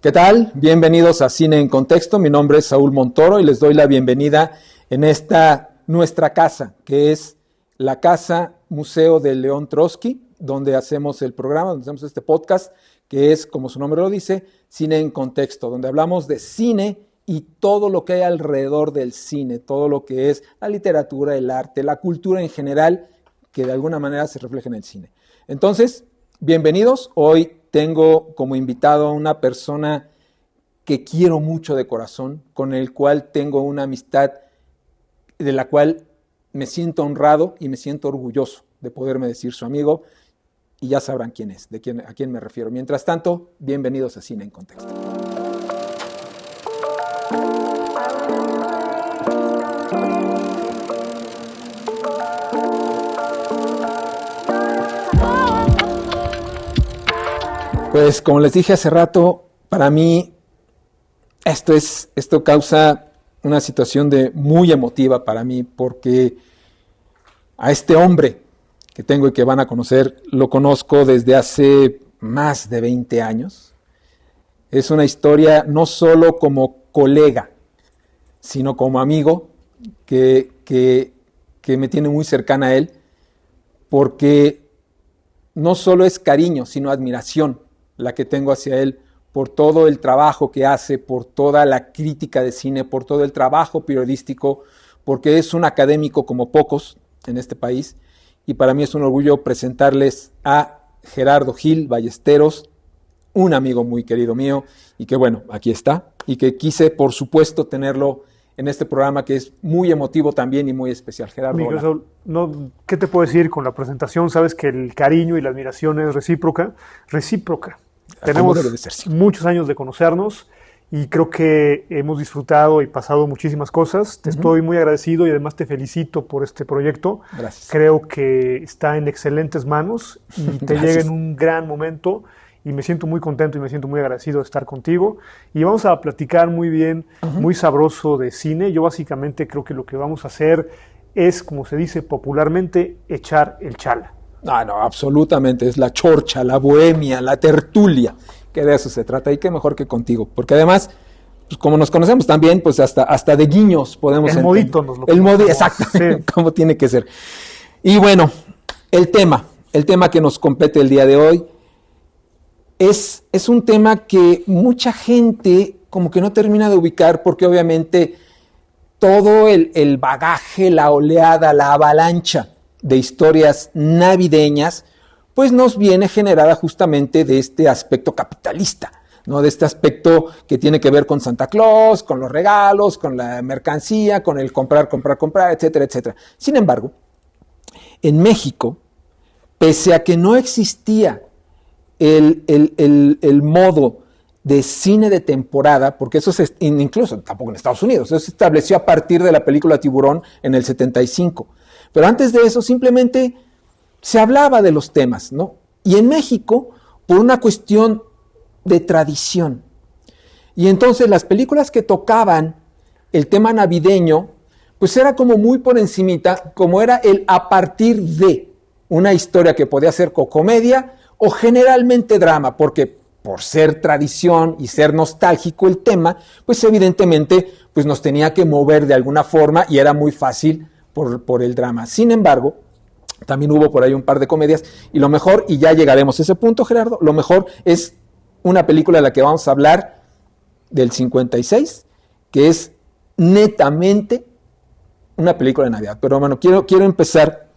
¿Qué tal? Bienvenidos a Cine en Contexto. Mi nombre es Saúl Montoro y les doy la bienvenida en esta nuestra casa, que es la Casa Museo de León Trotsky, donde hacemos el programa, donde hacemos este podcast, que es, como su nombre lo dice, Cine en Contexto, donde hablamos de cine y todo lo que hay alrededor del cine, todo lo que es la literatura, el arte, la cultura en general, que de alguna manera se refleja en el cine. Entonces, bienvenidos. Hoy tengo como invitado a una persona que quiero mucho de corazón, con el cual tengo una amistad de la cual me siento honrado y me siento orgulloso de poderme decir su amigo, y ya sabrán quién es, a quién me refiero. Mientras tanto, bienvenidos a Cine en Contexto. Pues como les dije hace rato, para mí esto causa una situación muy emotiva para mí, porque a este hombre que tengo y que van a conocer, lo conozco desde hace más de 20 años. Es una historia no solo como colega, sino como amigo que me tiene muy cercana a él, porque no solo es cariño, sino admiración la que tengo hacia él por todo el trabajo que hace, por toda la crítica de cine, por todo el trabajo periodístico, porque es un académico como pocos en este país, y para mí es un orgullo presentarles a Gerardo Gil Ballesteros, un amigo muy querido mío, y que bueno, aquí está, y que quise por supuesto tenerlo en este programa que es muy emotivo también y muy especial. Gerardo, Miguel, no, ¿qué te puedo decir con la presentación? Sabes que el cariño y la admiración es recíproca. Tenemos muchos años de conocernos y creo que hemos disfrutado y pasado muchísimas cosas. Te estoy muy agradecido y además te felicito por este proyecto. Gracias. Creo que está en excelentes manos y te llega en un gran momento y me siento muy contento y me siento muy agradecido de estar contigo. Y vamos a platicar muy bien, muy sabroso de cine. Yo básicamente creo que lo que vamos a hacer es, como se dice popularmente, echar el chala. No, absolutamente, es la chorcha, la bohemia, la tertulia, que de eso se trata, y qué mejor que contigo, porque además, pues como nos conocemos también, pues hasta de guiños podemos entender. El modito nos lo El modito, exacto, sí. Como tiene que ser. Y bueno, el tema que nos compete el día de hoy, es un tema que mucha gente como que no termina de ubicar, porque obviamente todo el bagaje, la oleada, la avalancha de historias navideñas, pues nos viene generada justamente de este aspecto capitalista, ¿no? De este aspecto que tiene que ver con Santa Claus, con los regalos, con la mercancía, con el comprar, etcétera, etcétera. Sin embargo, en México, pese a que no existía el modo de cine de temporada, porque eso incluso tampoco en Estados Unidos, eso se estableció a partir de la película Tiburón en el 75. Pero antes de eso simplemente se hablaba de los temas, ¿no? Y en México, por una cuestión de tradición. Y entonces las películas que tocaban el tema navideño, pues era como muy por encimita, como era el a partir de una historia que podía ser comedia o generalmente drama, porque por ser tradición y ser nostálgico el tema, pues evidentemente pues nos tenía que mover de alguna forma y era muy fácil por el drama. Sin embargo, también hubo por ahí un par de comedias, y lo mejor, y ya llegaremos a ese punto, Gerardo, lo mejor es una película de la que vamos a hablar del 56, que es netamente una película de Navidad. Pero bueno, quiero empezar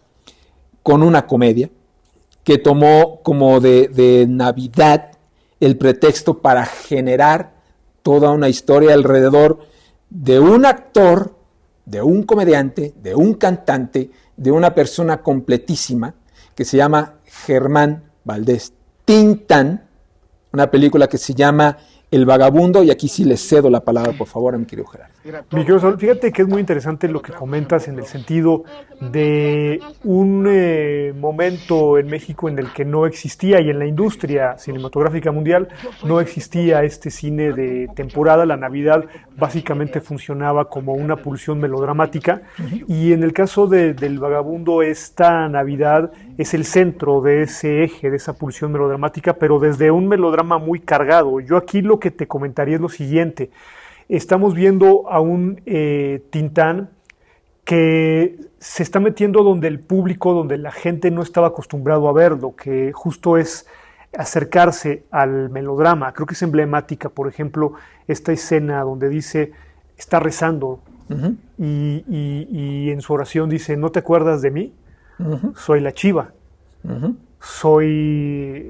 con una comedia que tomó como de Navidad el pretexto para generar toda una historia alrededor de un actor, de un comediante, de un cantante, de una persona completísima que se llama Germán Valdés Tintán, una película que se llama El Vagabundo, y aquí sí le cedo la palabra, por favor, a mi querido Gerardo. Mi querido Saúl, fíjate que es muy interesante lo que comentas en el sentido de un momento en México en el que no existía, y en la industria cinematográfica mundial no existía este cine de temporada. La Navidad básicamente funcionaba como una pulsión melodramática, y en el caso del Vagabundo, esta Navidad es el centro de ese eje, de esa pulsión melodramática, pero desde un melodrama muy cargado. Yo aquí lo que te comentaría es lo siguiente. Estamos viendo a un Tintán que se está metiendo donde el público, donde la gente no estaba acostumbrado a verlo, que justo es acercarse al melodrama. Creo que es emblemática, por ejemplo, esta escena donde dice, está rezando, y en su oración dice, ¿no te acuerdas de mí? Soy la chiva. Soy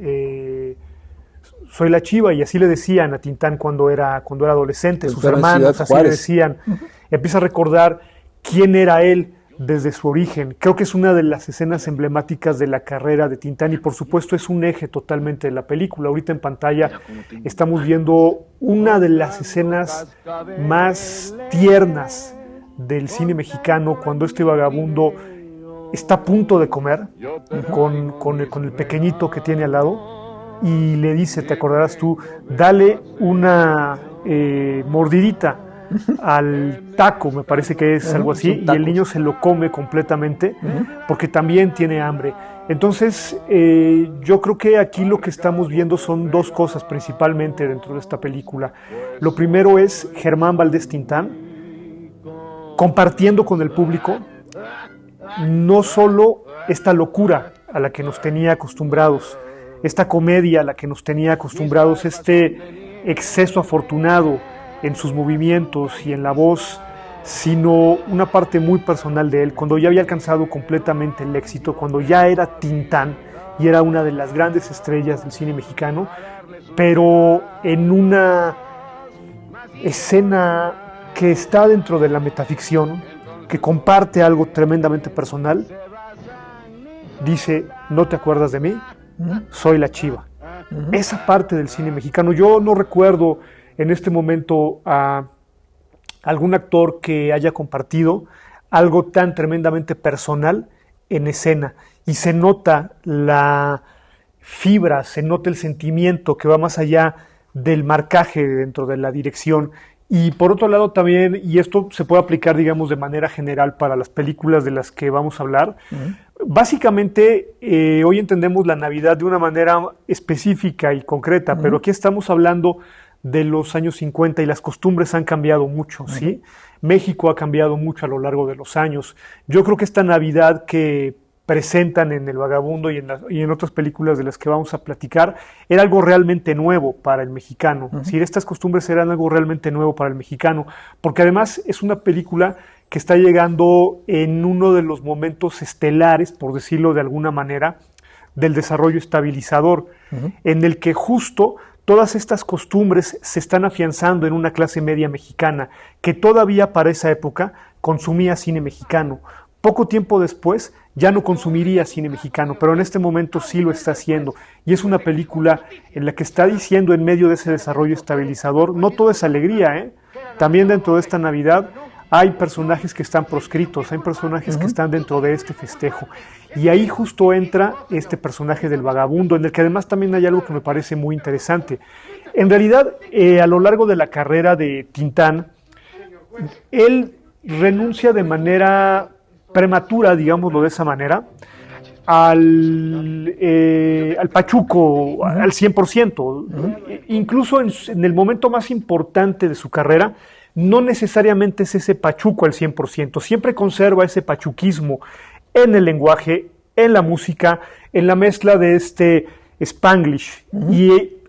la chiva, y así le decían a Tintán cuando era adolescente. Sus hermanos así le decían. Empieza a recordar quién era él desde su origen. Creo que es una de las escenas emblemáticas de la carrera de Tintán, y por supuesto es un eje totalmente de la película. Ahorita en pantalla estamos viendo una de las escenas más tiernas del cine mexicano, cuando este vagabundo está a punto de comer con el pequeñito que tiene al lado, y le dice, te acordarás tú, dale una mordidita al taco, me parece que es algo así, y el niño se lo come completamente porque también tiene hambre. Entonces yo creo que aquí lo que estamos viendo son dos cosas principalmente dentro de esta película. Lo primero es Germán Valdés Tintán compartiendo con el público no solo esta locura a la que nos tenía acostumbrados, esta comedia a la que nos tenía acostumbrados, este exceso afortunado en sus movimientos y en la voz, sino una parte muy personal de él, cuando ya había alcanzado completamente el éxito, cuando ya era Tintán y era una de las grandes estrellas del cine mexicano, pero en una escena que está dentro de la metaficción, que comparte algo tremendamente personal, dice, ¿no te acuerdas de mí? Soy la chiva. Esa parte del cine mexicano, yo no recuerdo en este momento a algún actor que haya compartido algo tan tremendamente personal en escena, y se nota la fibra, se nota el sentimiento que va más allá del marcaje dentro de la dirección. Y por otro lado también, y esto se puede aplicar, digamos, de manera general para las películas de las que vamos a hablar, básicamente hoy entendemos la Navidad de una manera específica y concreta, pero aquí estamos hablando de los años 50 y las costumbres han cambiado mucho, ¿sí? México ha cambiado mucho a lo largo de los años. Yo creo que esta Navidad que presentan en El Vagabundo y en otras películas de las que vamos a platicar, era algo realmente nuevo para el mexicano. Es decir, estas costumbres eran algo realmente nuevo para el mexicano, porque además es una película que está llegando en uno de los momentos estelares, por decirlo de alguna manera, del desarrollo estabilizador, en el que justo todas estas costumbres se están afianzando en una clase media mexicana que todavía para esa época consumía cine mexicano. Poco tiempo después ya no consumiría cine mexicano, pero en este momento sí lo está haciendo. Y es una película en la que está diciendo, en medio de ese desarrollo estabilizador, no todo es alegría, También dentro de esta Navidad hay personajes que están proscritos, hay personajes que están dentro de este festejo. Y ahí justo entra este personaje del vagabundo, en el que además también hay algo que me parece muy interesante. En realidad, a lo largo de la carrera de Tintán, él renuncia de manera prematura, digámoslo de esa manera, al pachuco al 100%. Incluso en el momento más importante de su carrera, no necesariamente es ese pachuco al 100%, siempre conserva ese pachuquismo en el lenguaje, en la música, en la mezcla de este Spanglish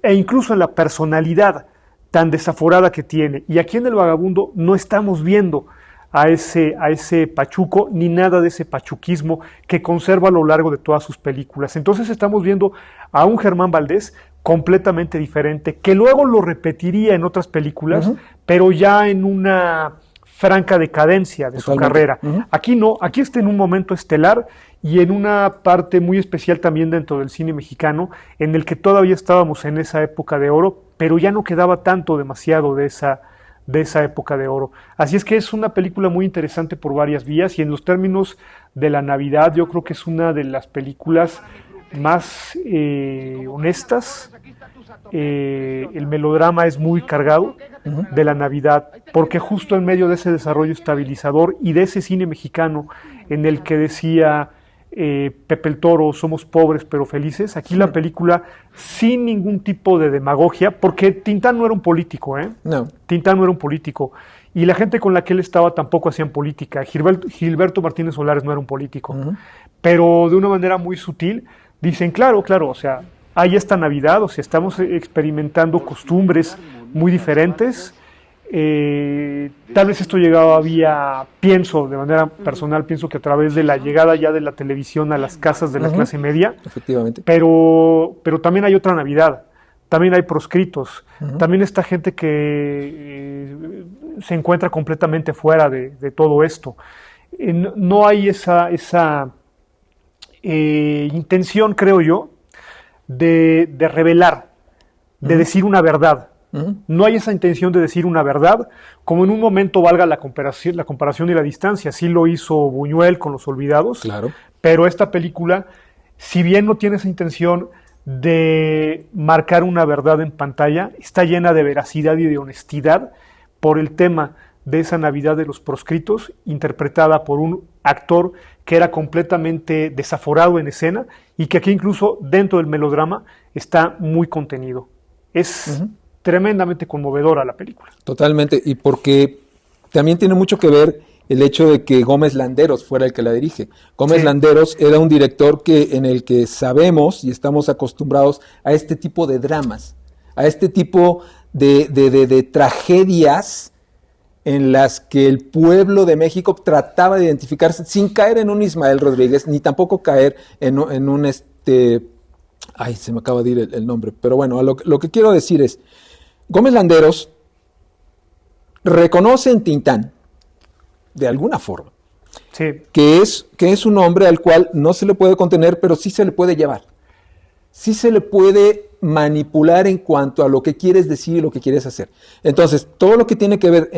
e incluso en la personalidad tan desaforada que tiene. Y aquí en El Vagabundo no estamos viendo a ese pachuco, ni nada de ese pachuquismo que conserva a lo largo de todas sus películas. Entonces estamos viendo a un Germán Valdés completamente diferente, que luego lo repetiría en otras películas, pero ya en una franca decadencia de su carrera. Aquí no, aquí está en un momento estelar y en una parte muy especial también dentro del cine mexicano, en el que todavía estábamos en esa época de oro, pero ya no quedaba demasiado de esa época de oro. Así es que es una película muy interesante por varias vías, y en los términos de la Navidad yo creo que es una de las películas más honestas. El melodrama es muy cargado de la Navidad, porque justo en medio de ese desarrollo estabilizador y de ese cine mexicano en el que decía Pepe el Toro, Somos pobres pero felices. Aquí la película sin ningún tipo de demagogia, porque Tintán no era un político, No. Tintán no era un político. Y la gente con la que él estaba tampoco hacían política. Gilberto Martínez Solares no era un político. Pero de una manera muy sutil dicen, claro, o sea, hay esta Navidad, o sea, estamos experimentando costumbres muy diferentes. Tal vez esto llegaba pienso de manera personal, pienso que a través de la llegada ya de la televisión a las casas de la clase media, efectivamente, pero también hay otra Navidad, también hay proscritos, también está gente que se encuentra completamente fuera de todo esto. No hay esa intención, creo yo, de revelar, de decir una verdad. No hay esa intención de decir una verdad, como en un momento valga la comparación y la distancia. Así lo hizo Buñuel con Los Olvidados. Claro. Pero esta película, si bien no tiene esa intención de marcar una verdad en pantalla, está llena de veracidad y de honestidad por el tema de esa Navidad de los proscritos, interpretada por un actor que era completamente desaforado en escena y que aquí incluso dentro del melodrama está muy contenido. Es tremendamente conmovedora la película. Totalmente, y porque también tiene mucho que ver el hecho de que Gómez Landeros fuera el que la dirige. Gómez Landeros era un director en el que sabemos y estamos acostumbrados a este tipo de dramas, a este tipo de tragedias en las que el pueblo de México trataba de identificarse sin caer en un Ismael Rodríguez, ni tampoco caer en un ay, se me acaba de ir el nombre, pero bueno, lo que quiero decir es, Gómez Landeros reconoce en Tintán, de alguna forma, que es un hombre al cual no se le puede contener, pero sí se le puede llevar. Sí se le puede manipular en cuanto a lo que quieres decir y lo que quieres hacer. Entonces, todo lo que tiene que ver,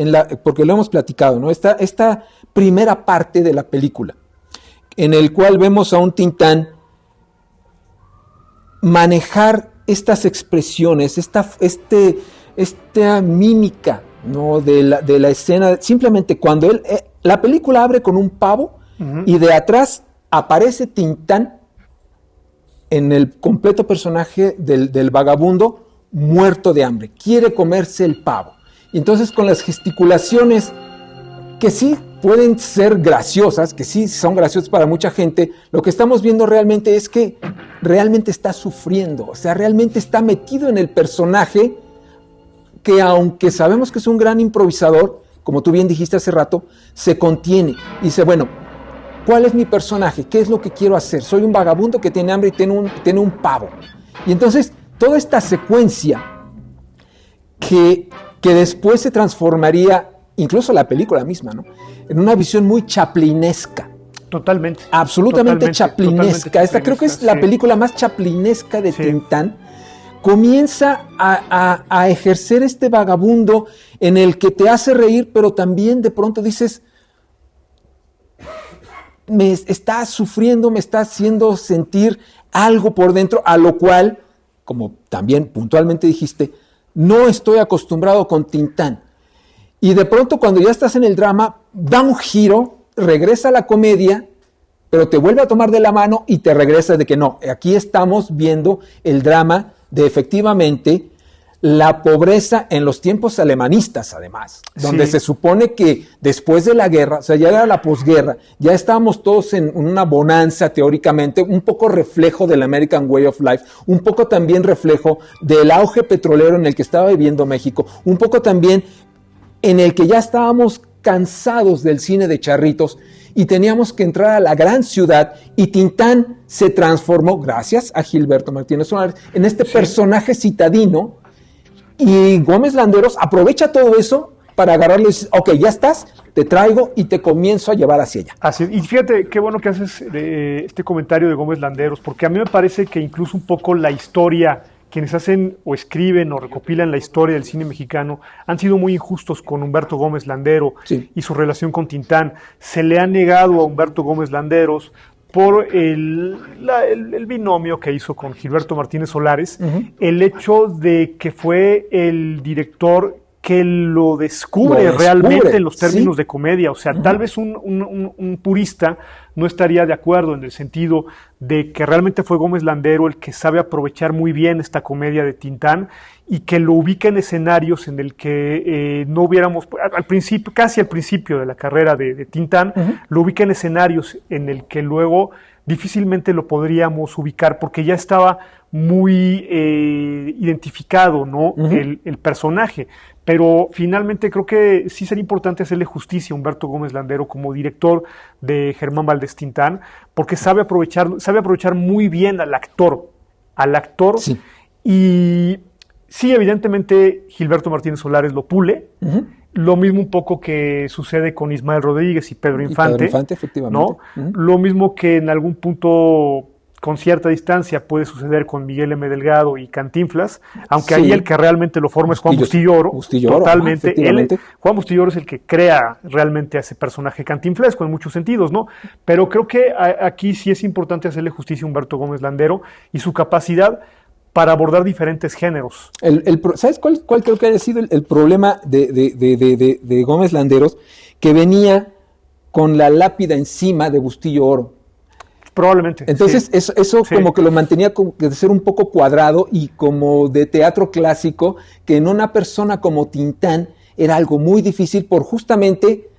porque lo hemos platicado, ¿no? Esta primera parte de la película, en el cual vemos a un Tintán manejar estas expresiones, esta mímica, ¿no? de la escena, simplemente cuando la película abre con un pavo y de atrás aparece Tintán en el completo personaje del vagabundo muerto de hambre, quiere comerse el pavo. Y entonces con las gesticulaciones que sí pueden ser graciosas, que sí son graciosas para mucha gente, lo que estamos viendo realmente es que realmente está sufriendo, o sea, realmente está metido en el personaje que, aunque sabemos que es un gran improvisador, como tú bien dijiste hace rato, se contiene y dice, bueno, ¿cuál es mi personaje? ¿Qué es lo que quiero hacer? Soy un vagabundo que tiene hambre y tiene un pavo. Y entonces, toda esta secuencia que después se transformaría, incluso la película misma, ¿no? En una visión muy chaplinesca. Totalmente. Absolutamente chaplinesca. Esta creo que es la película más chaplinesca de Tintán. Comienza a ejercer este vagabundo en el que te hace reír, pero también de pronto dices, me está sufriendo, me está haciendo sentir algo por dentro, a lo cual, como también puntualmente dijiste, no estoy acostumbrado con Tintán. Y de pronto cuando ya estás en el drama, da un giro, regresa a la comedia, pero te vuelve a tomar de la mano y te regresa de que no, aquí estamos viendo el drama de efectivamente la pobreza en los tiempos alemanistas, además, donde se supone que después de la guerra, o sea, ya era la posguerra, ya estábamos todos en una bonanza teóricamente, un poco reflejo del American Way of Life, un poco también reflejo del auge petrolero en el que estaba viviendo México, un poco también en el que ya estábamos cansados del cine de charritos y teníamos que entrar a la gran ciudad, y Tintán se transformó, gracias a Gilberto Martínez Solares, en este personaje citadino, y Gómez Landeros aprovecha todo eso para agarrarlo y decir, ok, ya estás, te traigo y te comienzo a llevar hacia allá. Así es. Y fíjate, qué bueno que haces este comentario de Gómez Landeros, porque a mí me parece que incluso un poco la historia, quienes hacen o escriben o recopilan la historia del cine mexicano, han sido muy injustos con Humberto Gómez Landero y su relación con Tintán. Se le ha negado a Humberto Gómez Landeros por el binomio que hizo con Gilberto Martínez Solares, el hecho de que fue el director que lo descubre realmente en los términos de comedia. O sea, tal vez un purista no estaría de acuerdo en el sentido de que realmente fue Gómez Landero el que sabe aprovechar muy bien esta comedia de Tintán y que lo ubica en escenarios en el que no hubiéramos, al principio, casi al principio de la carrera de Tintán, lo ubica en escenarios en el que luego difícilmente lo podríamos ubicar porque ya estaba muy identificado, ¿no? El personaje. Pero finalmente creo que sí sería importante hacerle justicia a Humberto Gómez Landero como director de Germán Valdés Tintán, porque sabe aprovechar muy bien al actor. Sí. Y sí, evidentemente Gilberto Martínez Solares lo pule. Lo mismo un poco que sucede con Ismael Rodríguez y Pedro Infante, efectivamente. ¿no? Lo mismo que en algún punto, con cierta distancia, puede suceder con Miguel M. Delgado y Cantinflas, aunque ahí el que realmente lo forma es Juan Bustillo Oro, totalmente. Juan Bustillo Oro es el que crea realmente a ese personaje cantinflesco en muchos sentidos, ¿no? Pero creo que aquí sí es importante hacerle justicia a Humberto Gómez Landero y su capacidad para abordar diferentes géneros. ¿Sabes cuál creo que haya sido el problema de Gómez Landeros? Que venía con la lápida encima de Bustillo Oro. Probablemente. Entonces, eso como que lo mantenía como de ser un poco cuadrado y como de teatro clásico, que en una persona como Tintán era algo muy difícil por justamente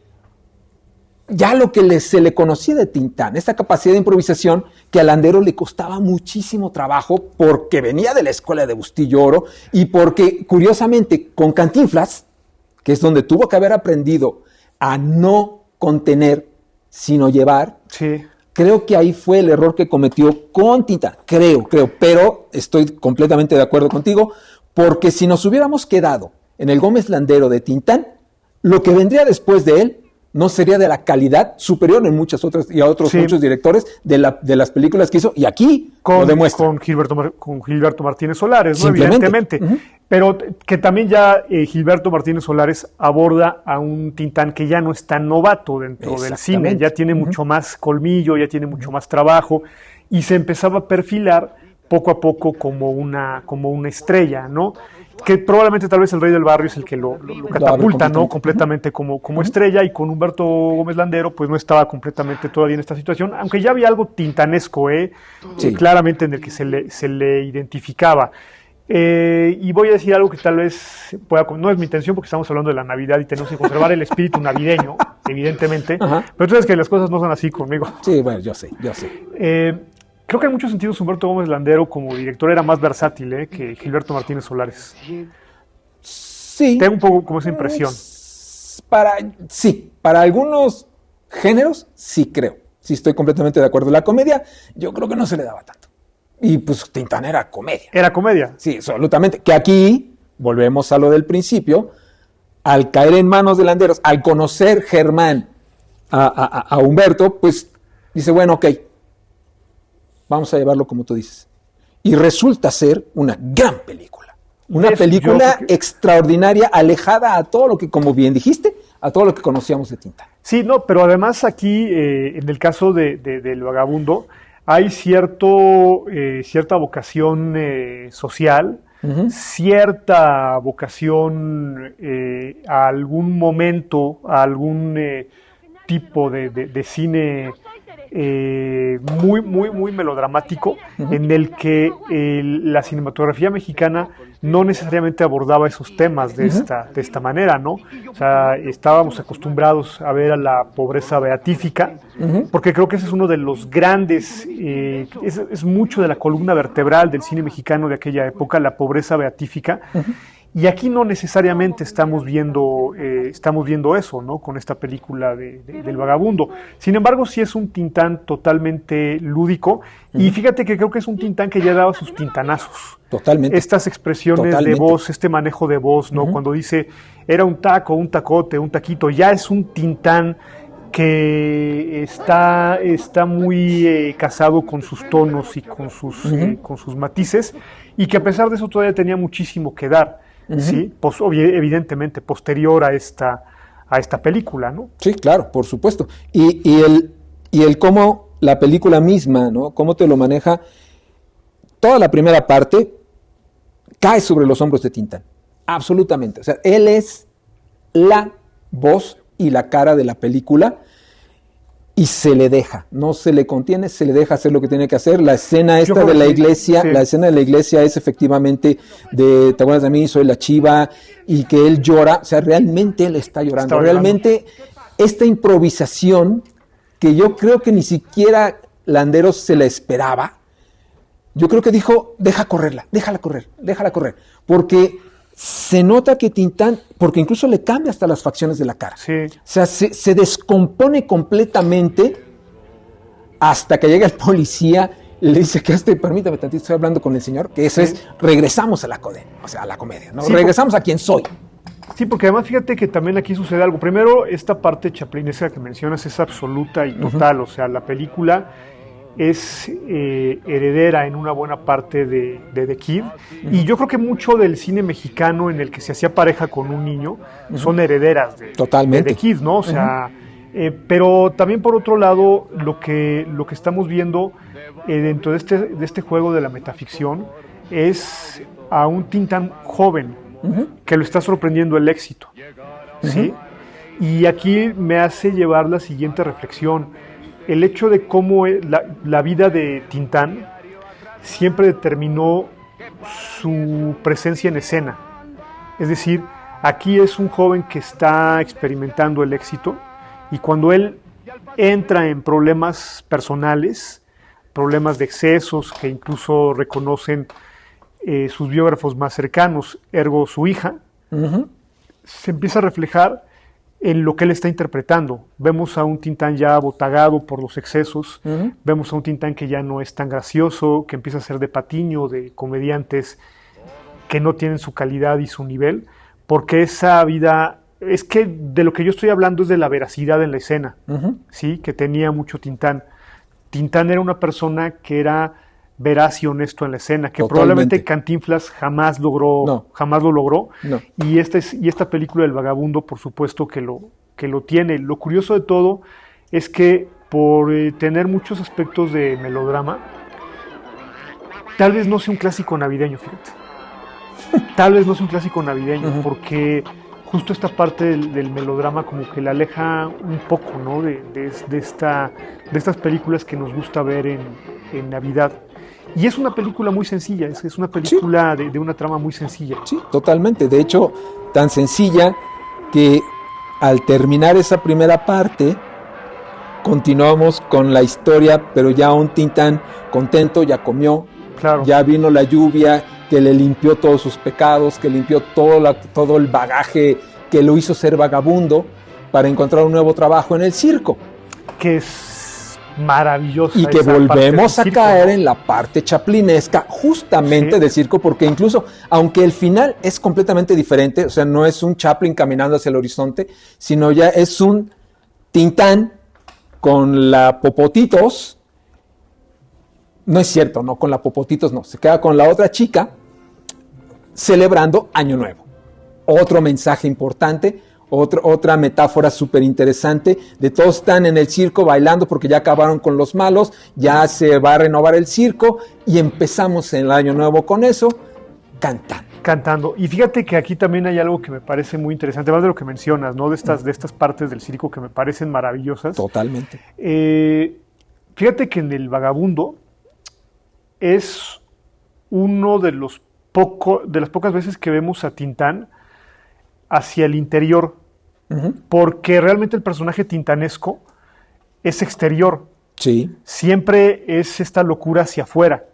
ya lo que se le conocía de Tintán, esta capacidad de improvisación que a Landero le costaba muchísimo trabajo porque venía de la escuela de Bustillo Oro y porque, curiosamente, con Cantinflas, que es donde tuvo que haber aprendido a no contener, sino llevar, creo que ahí fue el error que cometió con Tintán. Creo, pero estoy completamente de acuerdo contigo, porque si nos hubiéramos quedado en el Gómez Landero de Tintán, lo que vendría después de él no sería de la calidad superior en muchas otras y a otros muchos directores de las películas que hizo, y aquí lo demuestra. Con Gilberto Martínez Solares, ¿no? Evidentemente. Pero que también ya Gilberto Martínez Solares aborda a un Tintán que ya no es tan novato dentro del cine, ya tiene mucho más colmillo, ya tiene mucho más trabajo, y se empezaba a perfilar poco a poco como una estrella, ¿no? Que probablemente tal vez el Rey del Barrio es el que lo catapulta, ¿no? Completamente como estrella, y con Humberto Gómez Landero pues no estaba completamente todavía en esta situación, aunque ya había algo tintanesco, claramente en el que se le identificaba. Y voy a decir algo que tal vez no es mi intención porque estamos hablando de la Navidad y tenemos que conservar el espíritu navideño, evidentemente, pero tú sabes que las cosas no son así conmigo. Sí, bueno, yo sé. Creo que en muchos sentidos Humberto Gómez Landero como director era más versátil que Gilberto Martínez Solares. Sí. Tengo un poco como esa impresión. Para algunos géneros sí creo. Sí estoy completamente de acuerdo. La comedia yo creo que no se le daba tanto. Y pues Tintán era comedia. Era comedia. Sí, absolutamente. Que aquí, volvemos a lo del principio, al caer en manos de Landeros, al conocer Germán a Humberto, pues dice, bueno, ok, vamos a llevarlo como tú dices. Y resulta ser una gran película. Una película extraordinaria, alejada a todo lo que, como bien dijiste, a todo lo que conocíamos de Tintán. Sí, no, pero además aquí, en el caso del Vagabundo, hay cierta vocación social, cierta vocación a algún momento, a algún tipo de cine muy, muy, muy melodramático, en el que la cinematografía mexicana no necesariamente abordaba esos temas de esta manera, ¿no? O sea, estábamos acostumbrados a ver a la pobreza beatífica, porque creo que ese es uno de los grandes, es mucho de la columna vertebral del cine mexicano de aquella época, la pobreza beatífica. Y aquí no necesariamente estamos viendo eso, ¿no? Con esta película del Vagabundo. Sin embargo, sí es un Tintán totalmente lúdico. Y fíjate que creo que es un Tintán que ya daba sus tintanazos. Totalmente. Estas expresiones de voz, este manejo de voz, ¿no? Cuando dice, era un taco, un tacote, un taquito, ya es un Tintán que está muy casado con sus tonos y con sus matices, y que a pesar de eso todavía tenía muchísimo que dar. Sí, evidentemente posterior a esta película, ¿no? Sí, claro, por supuesto. Y el cómo la película misma, ¿no? Cómo te lo maneja, toda la primera parte cae sobre los hombros de Tintán. absolutamente. O sea, él es la voz y la cara de la película y se le deja, no se le contiene, se le deja hacer lo que tiene que hacer. La escena esta de la iglesia, la escena de la iglesia es efectivamente de, ¿te acuerdas de mí? Soy la chiva, y que él llora, o sea, realmente él está llorando. Realmente esta improvisación que yo creo que ni siquiera Landeros se la esperaba, yo creo que dijo, déjala correr, porque se nota que Tintán, porque incluso le cambia hasta las facciones de la cara. Sí. O sea, se descompone completamente hasta que llega el policía y le dice que permítame tantito, estoy hablando con el señor, que eso es, regresamos a la comedia, ¿no? Sí, regresamos a quien soy. Sí, porque además fíjate que también aquí sucede algo. Primero, esta parte chaplinesca que mencionas es absoluta y total, o sea, la película es heredera en una buena parte de The Kid, y yo creo que mucho del cine mexicano en el que se hacía pareja con un niño son herederas de The Kid, ¿no? O sea, pero también por otro lado, lo que estamos viendo dentro de este juego de la metaficción es a un Tintán joven que lo está sorprendiendo el éxito, ¿sí? Y aquí me hace llevar la siguiente reflexión. El hecho de cómo la vida de Tintán siempre determinó su presencia en escena. Es decir, aquí es un joven que está experimentando el éxito, y cuando él entra en problemas personales, problemas de excesos que incluso reconocen sus biógrafos más cercanos, ergo su hija, se empieza a reflejar en lo que él está interpretando. Vemos a un Tintán ya abotagado por los excesos, vemos a un Tintán que ya no es tan gracioso, que empieza a ser de patiño, de comediantes que no tienen su calidad y su nivel, porque esa vida, es que de lo que yo estoy hablando es de la veracidad en la escena, ¿sí? Que tenía mucho Tintán. Tintán era una persona que era veraz y honesto en la escena, que probablemente Cantinflas jamás lo logró, y esta película El Vagabundo, por supuesto que lo tiene. Lo curioso de todo es que por tener muchos aspectos de melodrama, tal vez no sea un clásico navideño, fíjate. Tal vez no sea un clásico navideño, porque justo esta parte del melodrama como que la aleja un poco, ¿no? de estas películas que nos gusta ver en Navidad. Y es una película muy sencilla, es una película de una trama muy sencilla. Sí, totalmente. De hecho, tan sencilla que al terminar esa primera parte, continuamos con la historia, pero ya un Tintán contento, ya comió, ya vino la lluvia que le limpió todos sus pecados, que limpió todo el bagaje que lo hizo ser vagabundo para encontrar un nuevo trabajo en el circo. Que es maravillosa. Y que volvemos a caer en la parte chaplinesca justamente del circo, porque incluso, aunque el final es completamente diferente, o sea, no es un Chaplin caminando hacia el horizonte, sino ya es un Tintán con la Popotitos. No es cierto, no, con la Popotitos no, se queda con la otra chica celebrando Año Nuevo. Otro mensaje importante, otra metáfora súper interesante, de todos están en el circo bailando porque ya acabaron con los malos, ya se va a renovar el circo y empezamos el Año Nuevo con eso, cantando. Y fíjate que aquí también hay algo que me parece muy interesante, más de lo que mencionas, ¿no? De estas partes del circo que me parecen maravillosas. Totalmente. Fíjate que en El Vagabundo es uno de las pocas veces que vemos a Tintán hacia el interior, porque realmente el personaje tintanesco es exterior. Sí. Siempre es esta locura hacia afuera.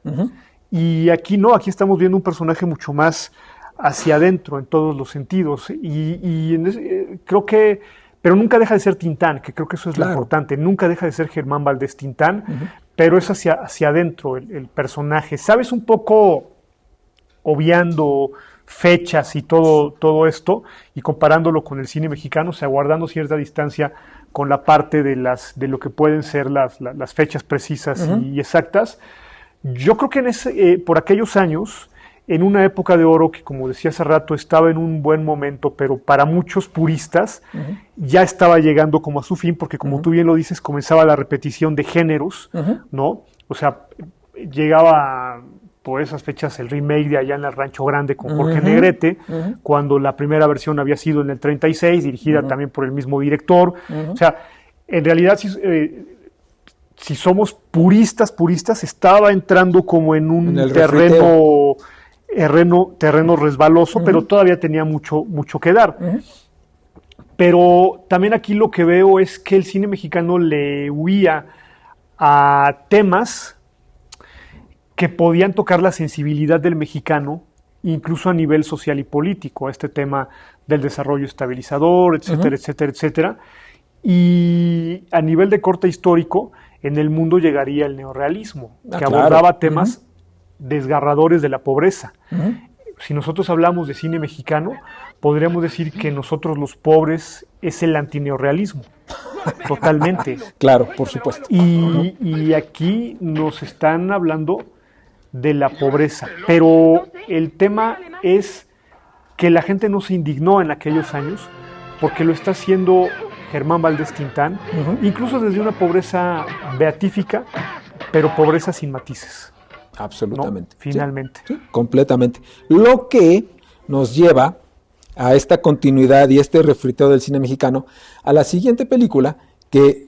Y aquí no, aquí estamos viendo un personaje mucho más hacia adentro en todos los sentidos. Creo que, pero nunca deja de ser Tintán, que creo que eso es lo importante. Nunca deja de ser Germán Valdés Tintán, pero es hacia adentro el personaje. ¿Sabes? Un poco obviando fechas y todo esto, y comparándolo con el cine mexicano, o sea, guardando cierta distancia con la parte de lo que pueden ser las fechas precisas y exactas. Yo creo que por aquellos años, en una época de oro que, como decía hace rato, estaba en un buen momento, pero para muchos puristas ya estaba llegando como a su fin, porque como tú bien lo dices, comenzaba la repetición de géneros, ¿no? O sea, llegaba por esas fechas el remake de Allá en el Rancho Grande con Jorge Negrete, cuando la primera versión había sido en el 36, dirigida también por el mismo director. O sea, en realidad, si somos puristas, estaba entrando como en un terreno resbaloso, pero todavía tenía mucho que dar. Pero también aquí lo que veo es que el cine mexicano le huía a temas que podían tocar la sensibilidad del mexicano, incluso a nivel social y político, este tema del desarrollo estabilizador, etcétera, etcétera, etcétera. Y a nivel de corte histórico, en el mundo llegaría el neorrealismo, que abordaba temas desgarradores de la pobreza. Si nosotros hablamos de cine mexicano, podríamos decir que nosotros los pobres es el antineorrealismo, totalmente. Claro, por supuesto. Y aquí nos están hablando de la pobreza, pero el tema es que la gente no se indignó en aquellos años, porque lo está haciendo Germán Valdés Tintán, incluso desde una pobreza beatífica, pero pobreza sin matices. Absolutamente. ¿No? Finalmente. Sí, completamente. Lo que nos lleva a esta continuidad y este refriteo del cine mexicano a la siguiente película que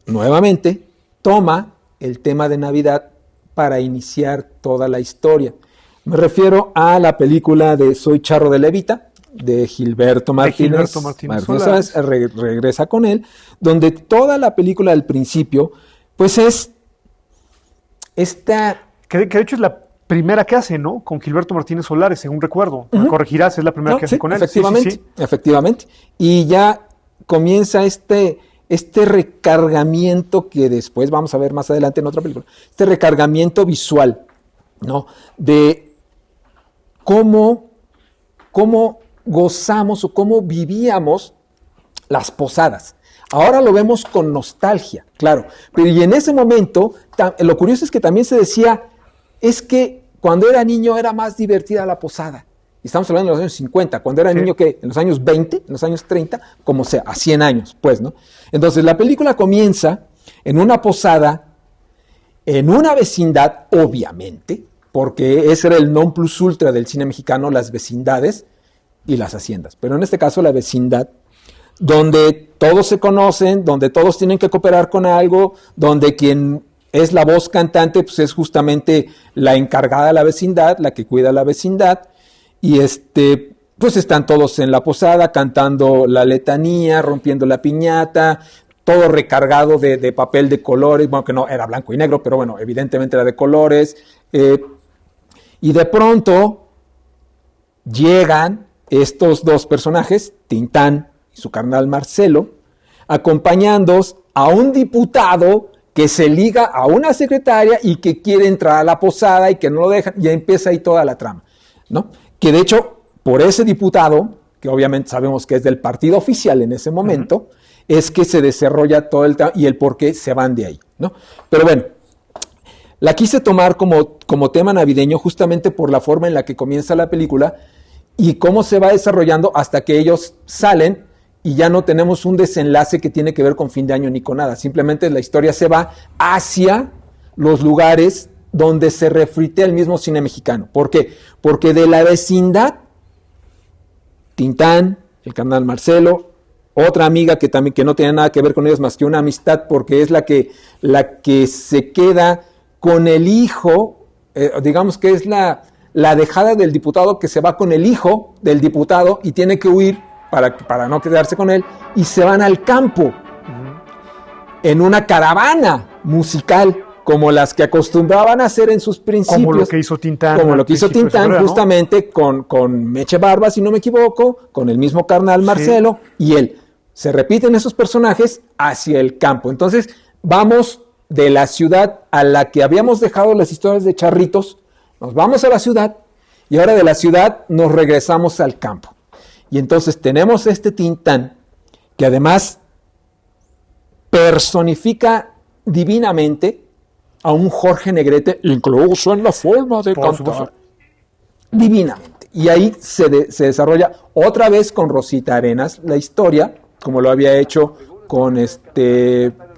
nuevamente toma el tema de Navidad para iniciar toda la historia. Me refiero a la película de Soy Charro de Levita, de Gilberto Martínez Solares, regresa con él, donde toda la película del principio, pues es esta... Que de hecho es la primera que hace, ¿no? Con Gilberto Martínez Solares, según recuerdo. Me corregirás, es la primera que hace con él. Efectivamente, efectivamente. Y ya comienza este recargamiento que después vamos a ver más adelante en otra película. Este recargamiento visual, ¿no? De cómo gozamos o cómo vivíamos las posadas. Ahora lo vemos con nostalgia, claro. Pero y en ese momento, lo curioso es que también se decía, es que cuando era niño era más divertida la posada. Y estamos hablando de los años 50, cuando era niño, ¿qué? En los años 20, en los años 30, como sea, a 100 años, pues, ¿no? Entonces, la película comienza en una posada, en una vecindad, obviamente, porque ese era el non plus ultra del cine mexicano, las vecindades y las haciendas. Pero en este caso, la vecindad, donde todos se conocen, donde todos tienen que cooperar con algo, donde quien es la voz cantante, pues es justamente la encargada de la vecindad, la que cuida la vecindad, y pues están todos en la posada cantando la letanía, rompiendo la piñata, todo recargado de papel de colores, bueno, que no era blanco y negro, pero bueno, evidentemente era de colores, y de pronto llegan estos dos personajes, Tintán y su carnal Marcelo, acompañándoos a un diputado que se liga a una secretaria y que quiere entrar a la posada y que no lo dejan, y empieza ahí toda la trama, ¿no? Que de hecho, por ese diputado, que obviamente sabemos que es del partido oficial en ese momento, es que se desarrolla todo el tema y el por qué se van de ahí, ¿no? Pero bueno, la quise tomar como tema navideño justamente por la forma en la que comienza la película y cómo se va desarrollando hasta que ellos salen y ya no tenemos un desenlace que tiene que ver con fin de año ni con nada. Simplemente la historia se va hacia los lugares donde se refritea el mismo cine mexicano. ¿Por qué? Porque de la vecindad, Tintán, el carnal Marcelo, otra amiga que también que no tiene nada que ver con ellos más que una amistad, porque es la que se queda con el hijo, digamos que es la dejada del diputado que se va con el hijo del diputado y tiene que huir para no quedarse con él, y se van al campo en una caravana musical, como las que acostumbraban a hacer en sus principios. Como lo que hizo Tintán. Como lo que hizo Tintán, justamente, ¿no? con Meche Barba, si no me equivoco, con el mismo carnal Marcelo, y él. Se repiten esos personajes hacia el campo. Entonces, vamos de la ciudad a la que habíamos dejado las historias de charritos, nos vamos a la ciudad, y ahora de la ciudad nos regresamos al campo. Y entonces tenemos este Tintán, que además personifica divinamente a un Jorge Negrete, incluso en la forma de cantar, divinamente. Y ahí se desarrolla otra vez con Rosita Arenas la historia, como lo había hecho con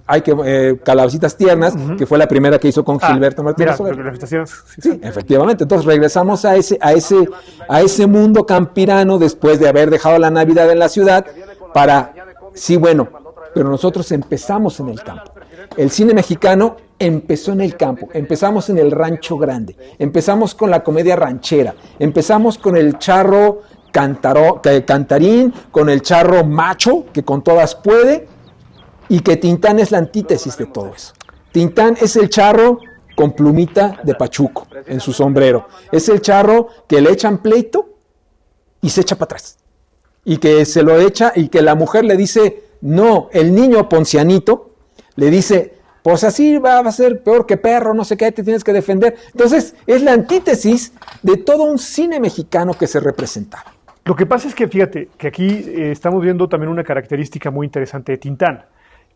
hay que Calabacitas Tiernas, que fue la primera que hizo con Gilberto Martínez Soler. Sí, efectivamente. Entonces regresamos a ese mundo campirano después de haber dejado la Navidad en la ciudad para, sí, bueno, pero nosotros empezamos en el campo. El cine mexicano empezó en el campo, empezamos en el Rancho Grande, empezamos con la comedia ranchera, empezamos con el charro cantarín, con el charro macho, que con todas puede, y que Tintán es la antítesis de todo eso. Tintán es el charro con plumita de pachuco en su sombrero. Es el charro que le echan pleito y se echa para atrás. Y que se lo echa y que la mujer le dice, no, el niño poncianito le dice, pues así va a ser peor que perro, no sé qué, te tienes que defender. Entonces es la antítesis de todo un cine mexicano que se representaba. Lo que pasa es que, fíjate, que aquí estamos viendo también una característica muy interesante de Tintán,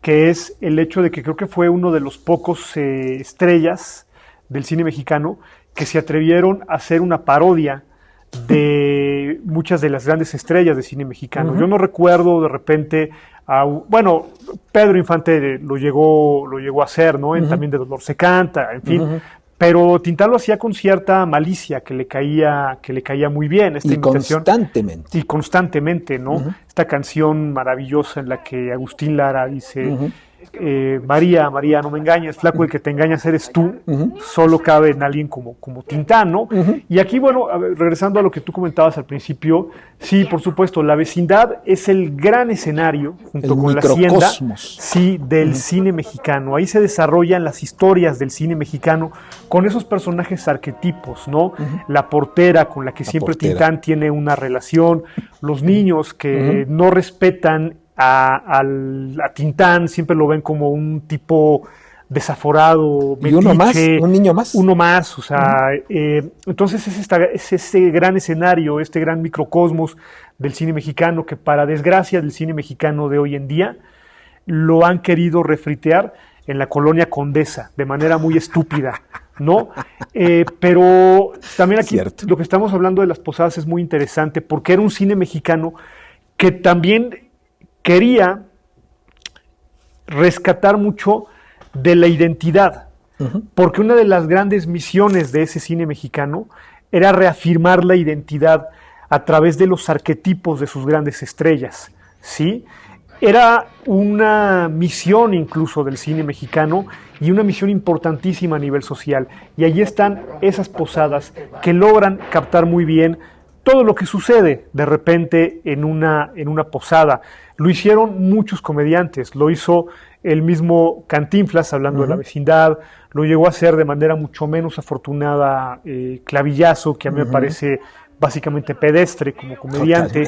que es el hecho de que creo que fue uno de los pocos estrellas del cine mexicano que se atrevieron a hacer una parodia de muchas de las grandes estrellas del cine mexicano. Yo no recuerdo de repente, bueno, Pedro Infante lo llegó a hacer, ¿no? También de Dolor se canta, en fin. Pero Tintán lo hacía con cierta malicia que le caía muy bien. Esta imitación, constantemente, ¿no? Esta canción maravillosa en la que Agustín Lara dice, María, María, no me engañes, flaco, el que te engañas eres tú, solo cabe en alguien como Tintán, ¿no? Y aquí, bueno, regresando a lo que tú comentabas al principio, sí, por supuesto, La Vecindad es el gran escenario, junto con La Hacienda, sí, del cine mexicano. Ahí se desarrollan las historias del cine mexicano con esos personajes arquetipos, ¿no? La portera con la que siempre Tintán tiene una relación, los niños que no respetan a Tintán, siempre lo ven como un tipo desaforado, metiche, y uno más, un niño más. Uno más, o sea, entonces es ese gran escenario, este gran microcosmos del cine mexicano que, para desgracia del cine mexicano de hoy en día, lo han querido refritear en la colonia Condesa, de manera muy estúpida, ¿no? Pero también aquí lo que estamos hablando de las posadas es muy interesante, porque era un cine mexicano que también quería rescatar mucho de la identidad, porque una de las grandes misiones de ese cine mexicano era reafirmar la identidad a través de los arquetipos de sus grandes estrellas, ¿sí? Era una misión incluso del cine mexicano y una misión importantísima a nivel social, y allí están esas posadas que logran captar muy bien todo lo que sucede de repente en una posada. Lo hicieron muchos comediantes, lo hizo el mismo Cantinflas hablando de La Vecindad, lo llegó a hacer de manera mucho menos afortunada Clavillazo, que a mí me parece básicamente pedestre como comediante.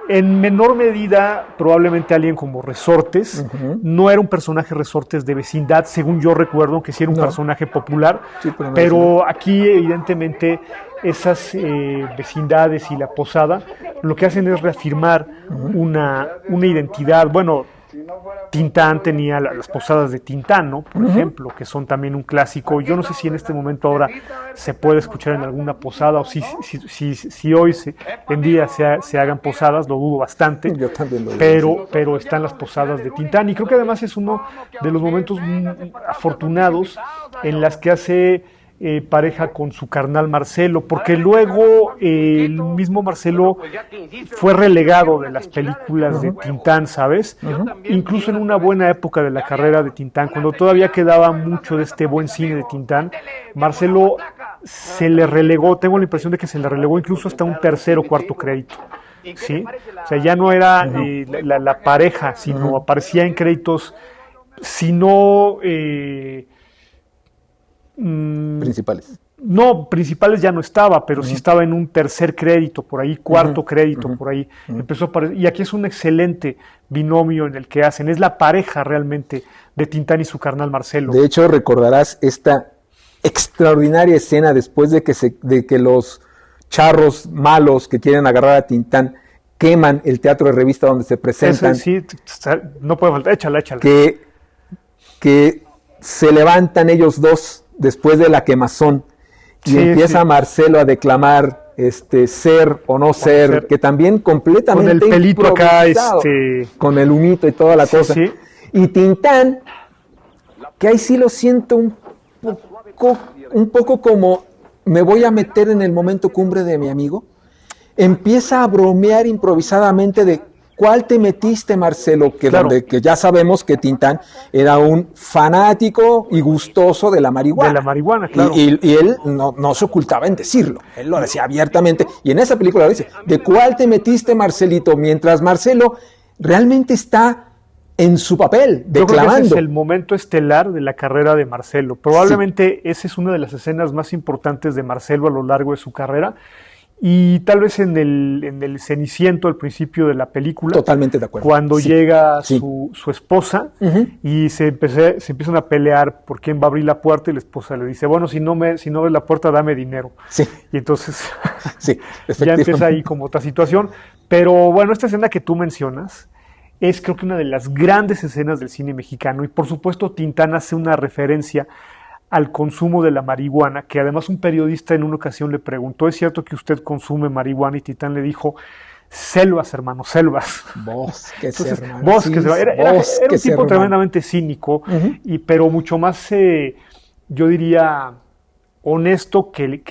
En menor medida, probablemente alguien como Resortes, no era un personaje Resortes de Vecindad, según yo recuerdo, que sí era un personaje popular, pero aquí evidentemente esas vecindades y la posada lo que hacen es reafirmar una identidad. Bueno, Tintán tenía las posadas de Tintán, ¿no? Por ejemplo, que son también un clásico. Yo no sé si en este momento ahora se puede escuchar en alguna posada, o si hoy en día se hagan posadas, lo dudo bastante. Yo también lo dudo. Pero están las posadas de Tintán, y creo que además es uno de los momentos afortunados en las que hace pareja con su carnal Marcelo, porque luego el mismo Marcelo fue relegado de las películas de Tintán, ¿sabes? Incluso en una buena época de la carrera de Tintán, cuando todavía quedaba mucho de este buen cine de Tintán, Marcelo se le relegó, tengo la impresión de que se le relegó incluso hasta un tercer o cuarto crédito, ¿sí? O sea, ya no era la pareja, sino aparecía en créditos, sino principales. No, principales ya no estaba, pero sí estaba en un tercer crédito, por ahí, cuarto crédito, por ahí. Empezó a aparecer, y aquí es un excelente binomio en el que hacen, es la pareja realmente de Tintán y su carnal Marcelo. De hecho, recordarás esta extraordinaria escena después de que los charros malos que quieren agarrar a Tintán queman el teatro de revista donde se presentan. Sí, no puede faltar, échala. Que se levantan ellos dos después de la quemazón y empieza Marcelo a declamar ser o no ser, que también completamente con el pelito acá, con el humito y toda la cosa. Y Tintán, que ahí sí lo siento un poco como me voy a meter en el momento cumbre de mi amigo, empieza a bromear improvisadamente de ¿cuál te metiste, Marcelo? Que, Claro. que ya sabemos que Tintán era un fanático y gustoso de la marihuana. De la marihuana, claro. Y él no se ocultaba en decirlo. Él lo decía abiertamente. Y en esa película lo dice, ¿de cuál te metiste, Marcelito? Mientras Marcelo realmente está en su papel, declamando. Yo creo que ese es el momento estelar de la carrera de Marcelo. Probablemente esa es una de las escenas más importantes de Marcelo a lo largo de su carrera. Y tal vez en el Ceniciento, al principio de la película, totalmente de acuerdo, cuando llega su esposa y se empiezan a pelear por quién va a abrir la puerta, y la esposa le dice, bueno, si no ves la puerta, dame dinero. Sí. Y entonces sí, ya empieza ahí como otra situación. Pero bueno, esta escena que tú mencionas es creo que una de las grandes escenas del cine mexicano, y por supuesto Tintán hace una referencia al consumo de la marihuana, que además un periodista en una ocasión le preguntó, ¿es cierto que usted consume marihuana? Y Tintán le dijo, selvas, hermano, selvas. Bosques, hermano. Bosques, era un tipo tremendamente cínico, pero mucho más, yo diría, honesto que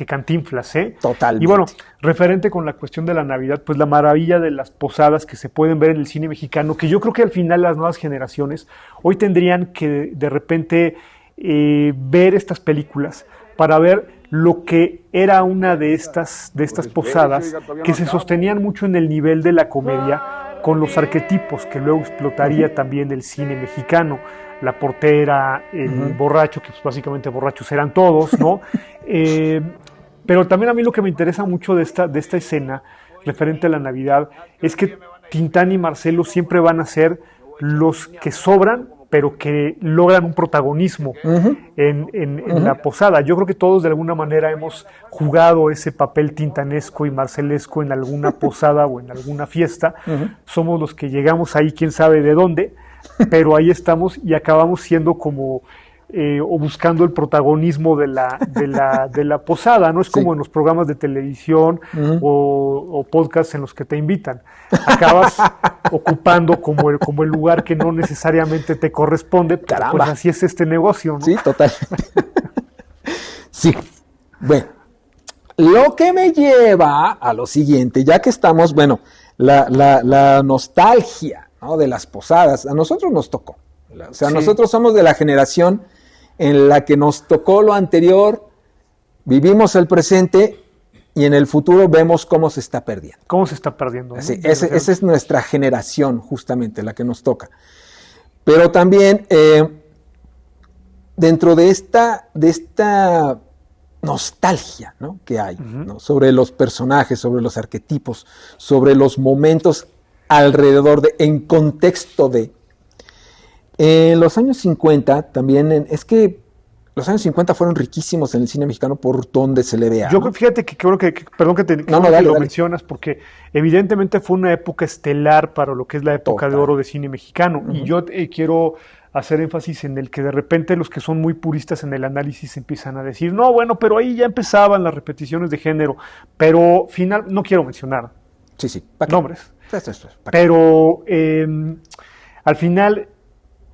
Cantinflas, ¿eh? Totalmente. Y bueno, referente con la cuestión de la Navidad, pues la maravilla de las posadas que se pueden ver en el cine mexicano, que yo creo que al final las nuevas generaciones hoy tendrían que de repente ver estas películas para ver lo que era una de estas posadas que se sostenían mucho en el nivel de la comedia con los arquetipos que luego explotaría también el cine mexicano, la portera, el borracho, que pues básicamente borrachos eran todos, ¿no? Pero también a mí lo que me interesa mucho de esta escena referente a la Navidad es que Tintán y Marcelo siempre van a ser los que sobran, pero que logran un protagonismo en la posada. Yo creo que todos de alguna manera hemos jugado ese papel tintanesco y marcelesco en alguna posada o en alguna fiesta. Somos los que llegamos ahí, quién sabe de dónde, pero ahí estamos y acabamos siendo como o buscando el protagonismo de la posada, ¿no? Es como en los programas de televisión o podcasts en los que te invitan. Acabas ocupando como el lugar que no necesariamente te corresponde, pero pues así es este negocio, ¿no? Sí, totalmente. Sí. Bueno, lo que me lleva a lo siguiente, ya que estamos, bueno, la nostalgia, ¿no?, de las posadas, a nosotros nos tocó. O sea, nosotros somos de la generación en la que nos tocó lo anterior, vivimos el presente y en el futuro vemos cómo se está perdiendo. ¿Cómo se está perdiendo? ¿No? Sí, esa es nuestra generación, justamente, la que nos toca. Pero también, dentro de esta nostalgia, ¿no?, que hay, ¿no?, sobre los personajes, sobre los arquetipos, sobre los momentos alrededor en contexto de... En los años 50 también, es que los años 50 fueron riquísimos en el cine mexicano por donde se le vea. Yo ¿no? Fíjate que creo que, perdón que lo mencionas, porque evidentemente fue una época estelar para lo que es la época de oro de cine mexicano. Y yo quiero hacer énfasis en el que de repente los que son muy puristas en el análisis empiezan a decir, no, bueno, pero ahí ya empezaban las repeticiones de género, pero no quiero mencionar nombres. Pero al final...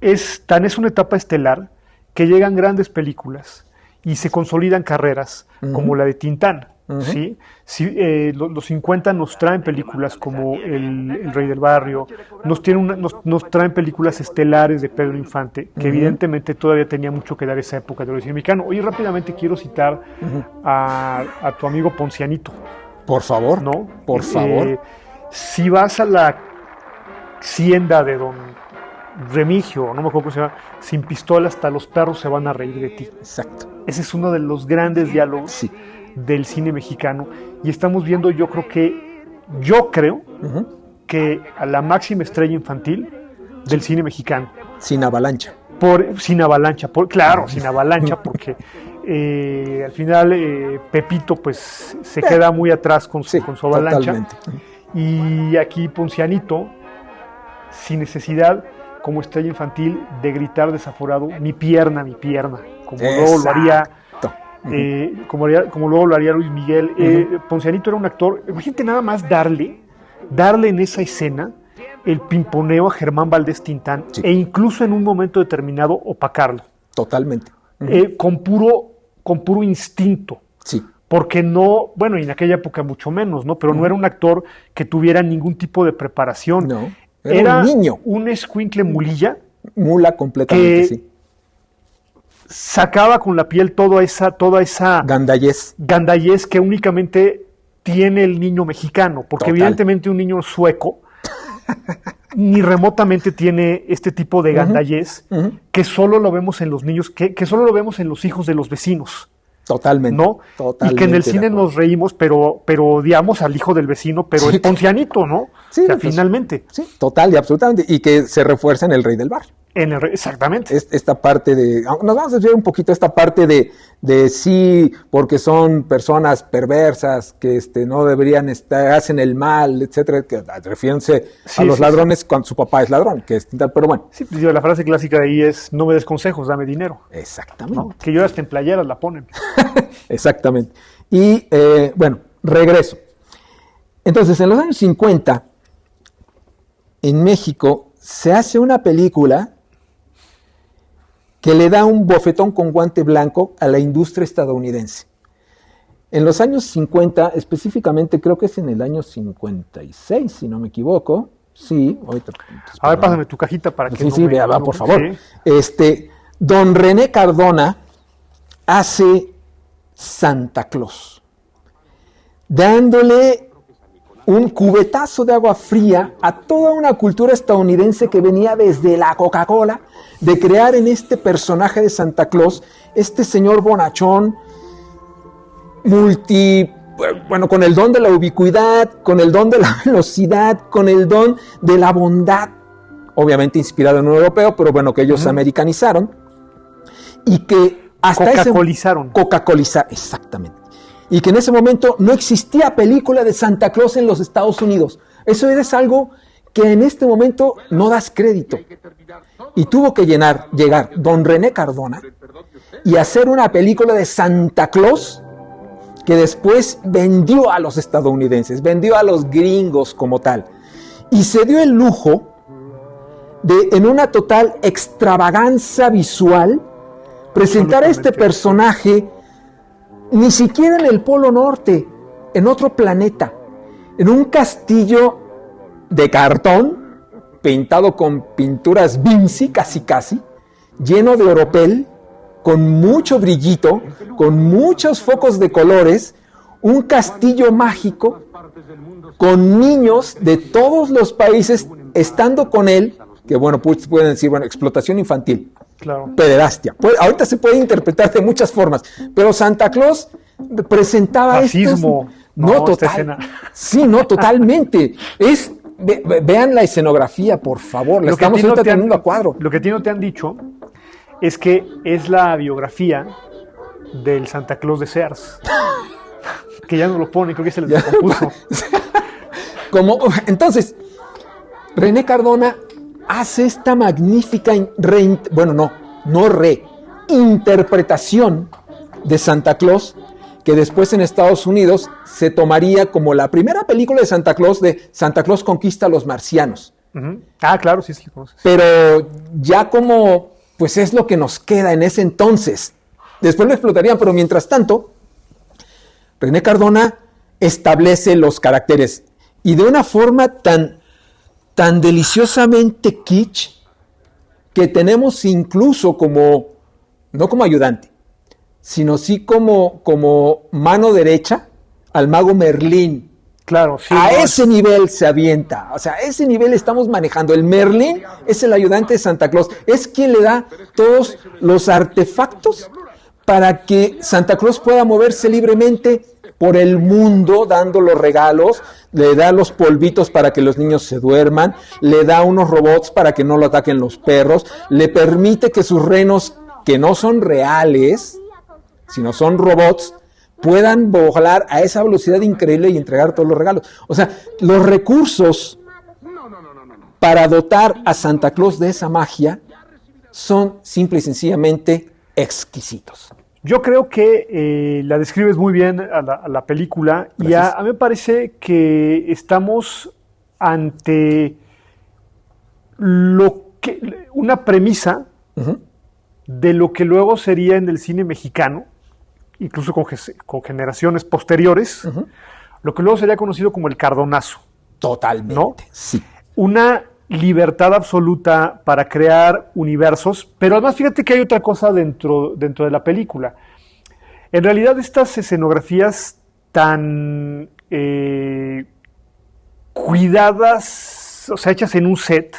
Es una etapa estelar que llegan grandes películas y se consolidan carreras como la de Tintán. ¿Sí? Los 50 nos traen películas como El Rey del Barrio, nos traen películas estelares de Pedro Infante, que evidentemente todavía tenía mucho que dar esa época del cine mexicano. Hoy rápidamente quiero citar a tu amigo Poncianito. Por favor, ¿no? Por favor. Si vas a la hacienda de don Remigio, no me acuerdo cómo se llama, sin pistola hasta los perros se van a reír de ti. Exacto. Ese es uno de los grandes diálogos del cine mexicano y estamos viendo, yo creo que a la máxima estrella infantil del cine mexicano. Sin avalancha. Sin avalancha, porque al final Pepito pues se queda muy atrás con su avalancha. Totalmente. Y aquí Poncianito, sin necesidad, como estrella infantil, de gritar desaforado, mi pierna, como luego lo haría, como luego lo haría Luis Miguel. Poncianito era un actor, imagínate nada más darle en esa escena el pimponeo a Germán Valdés Tintán, Sí. e incluso en un momento determinado opacarlo, Totalmente. con puro instinto. Sí. Porque no, bueno, y en aquella época mucho menos, ¿no? Pero no era un actor que tuviera ningún tipo de preparación. No, era un niño. Un escuincle mulilla Mula completamente, que sí. sacaba con la piel toda esa Gandayez. gandallez que únicamente tiene el niño mexicano, porque Total. evidentemente un niño sueco ni remotamente tiene este tipo de gandallez que solo lo vemos en los niños, que solo lo vemos en los hijos de los vecinos. Totalmente. ¿No? Totalmente Y que en el de cine acuerdo. nos reímos, pero odiamos al hijo del vecino, pero Sí. es poncianito, ¿no? Sí, o sea, pues, finalmente. Sí, total y absolutamente. Y que se refuerza en El Rey del Barrio. Exactamente. Esta parte de, nos vamos a desviar un poquito esta parte de sí, porque son personas perversas que no deberían estar, hacen el mal, etcétera, que refiriéndose Sí, a los sí, ladrones cuando su papá es ladrón, que pero bueno, Sí, pues, la frase clásica de ahí es: no me des consejos, dame dinero. exactamente, ¿No? Que yo hasta en playeras la ponen. exactamente. Y bueno, regreso. Entonces, en los años 50, en México, se hace una película que le da un bofetón con guante blanco a la industria estadounidense. En los años 50, específicamente creo que es en el año 56, si no me equivoco. Sí, ahorita. A ver, pásame tu cajita para que Sí, no sí, me- vea, va, no- por favor. sí. Don René Cardona hace Santa Claus, dándole un cubetazo de agua fría a toda una cultura estadounidense que venía desde la Coca-Cola, de crear en este personaje de Santa Claus, este señor bonachón, bueno, con el don de la ubicuidad, con el don de la velocidad, con el don de la bondad, obviamente inspirado en un europeo, pero bueno, que ellos americanizaron, y que hasta Coca-Colizaron. Coca-Colizar, exactamente. Y que en ese momento no existía película de Santa Claus en los Estados Unidos. Eso es algo que en este momento no das crédito. Y tuvo que llegar don René Cardona y hacer una película de Santa Claus que después vendió a los estadounidenses, vendió a los gringos como tal. Y se dio el lujo de, en una total extravaganza visual, presentar a este personaje ni siquiera en el Polo Norte, en otro planeta, en un castillo de cartón, pintado con pinturas Vinci, casi, lleno de oropel, con mucho brillito, con muchos focos de colores, un castillo mágico, con niños de todos los países estando con él, que bueno, pues pueden decir, bueno, explotación infantil. Claro. Pederastia. Ahorita se puede interpretar de muchas formas, pero Santa Claus presentaba Racismo. No, total. Sí, no, totalmente. Vean la escenografía, por favor. La estamos ahorita teniendo a cuadro. Lo que a ti no te han dicho es que es la biografía del Santa Claus de Sears. Que ya no lo pone, creo que se les descompuso. Entonces, René Cardona hace esta magnífica interpretación de Santa Claus, que después en Estados Unidos se tomaría como la primera película de Santa Claus conquista a los marcianos. Ah, claro, sí, sí. Pero ya como, pues es lo que nos queda en ese entonces. Después lo explotarían, pero mientras tanto, René Cardona establece los caracteres y de una forma tan deliciosamente kitsch que tenemos incluso no como ayudante, sino sí como mano derecha al mago Merlín. Claro, sí. Ese nivel se avienta, o sea, a ese nivel estamos manejando. El Merlín es el ayudante de Santa Claus, es quien le da todos los artefactos para que Santa Claus pueda moverse libremente por el mundo dando los regalos, le da los polvitos para que los niños se duerman, le da unos robots para que no lo ataquen los perros, le permite que sus renos, que no son reales, sino son robots, puedan volar a esa velocidad increíble y entregar todos los regalos. O sea, los recursos para dotar a Santa Claus de esa magia son simple y sencillamente exquisitos. Yo creo que la describes muy bien a la película. Gracias. Y a mí me parece que estamos ante una premisa de lo que luego sería en el cine mexicano, incluso con generaciones posteriores, lo que luego sería conocido como el cardonazo. Totalmente, ¿no? sí. Una libertad absoluta para crear universos, pero además fíjate que hay otra cosa dentro de la película. En realidad estas escenografías tan cuidadas, o sea, hechas en un set,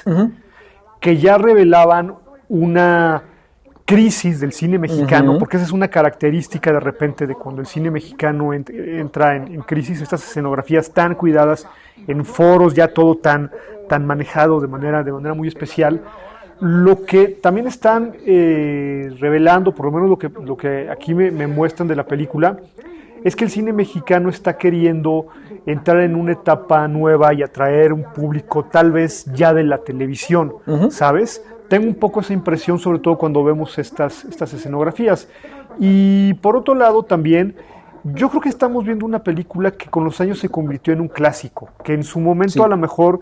que ya revelaban una crisis del cine mexicano, porque esa es una característica de repente de cuando el cine mexicano entra en crisis, estas escenografías tan cuidadas, en foros, ya todo tan manejado de manera muy especial. Lo que también están revelando, por lo menos lo que aquí me muestran de la película, es que el cine mexicano está queriendo entrar en una etapa nueva y atraer un público tal vez ya de la televisión, ¿sabes? Tengo un poco esa impresión, sobre todo cuando vemos estas escenografías. Y por otro lado también, yo creo que estamos viendo una película que con los años se convirtió en un clásico, que en su momento a lo mejor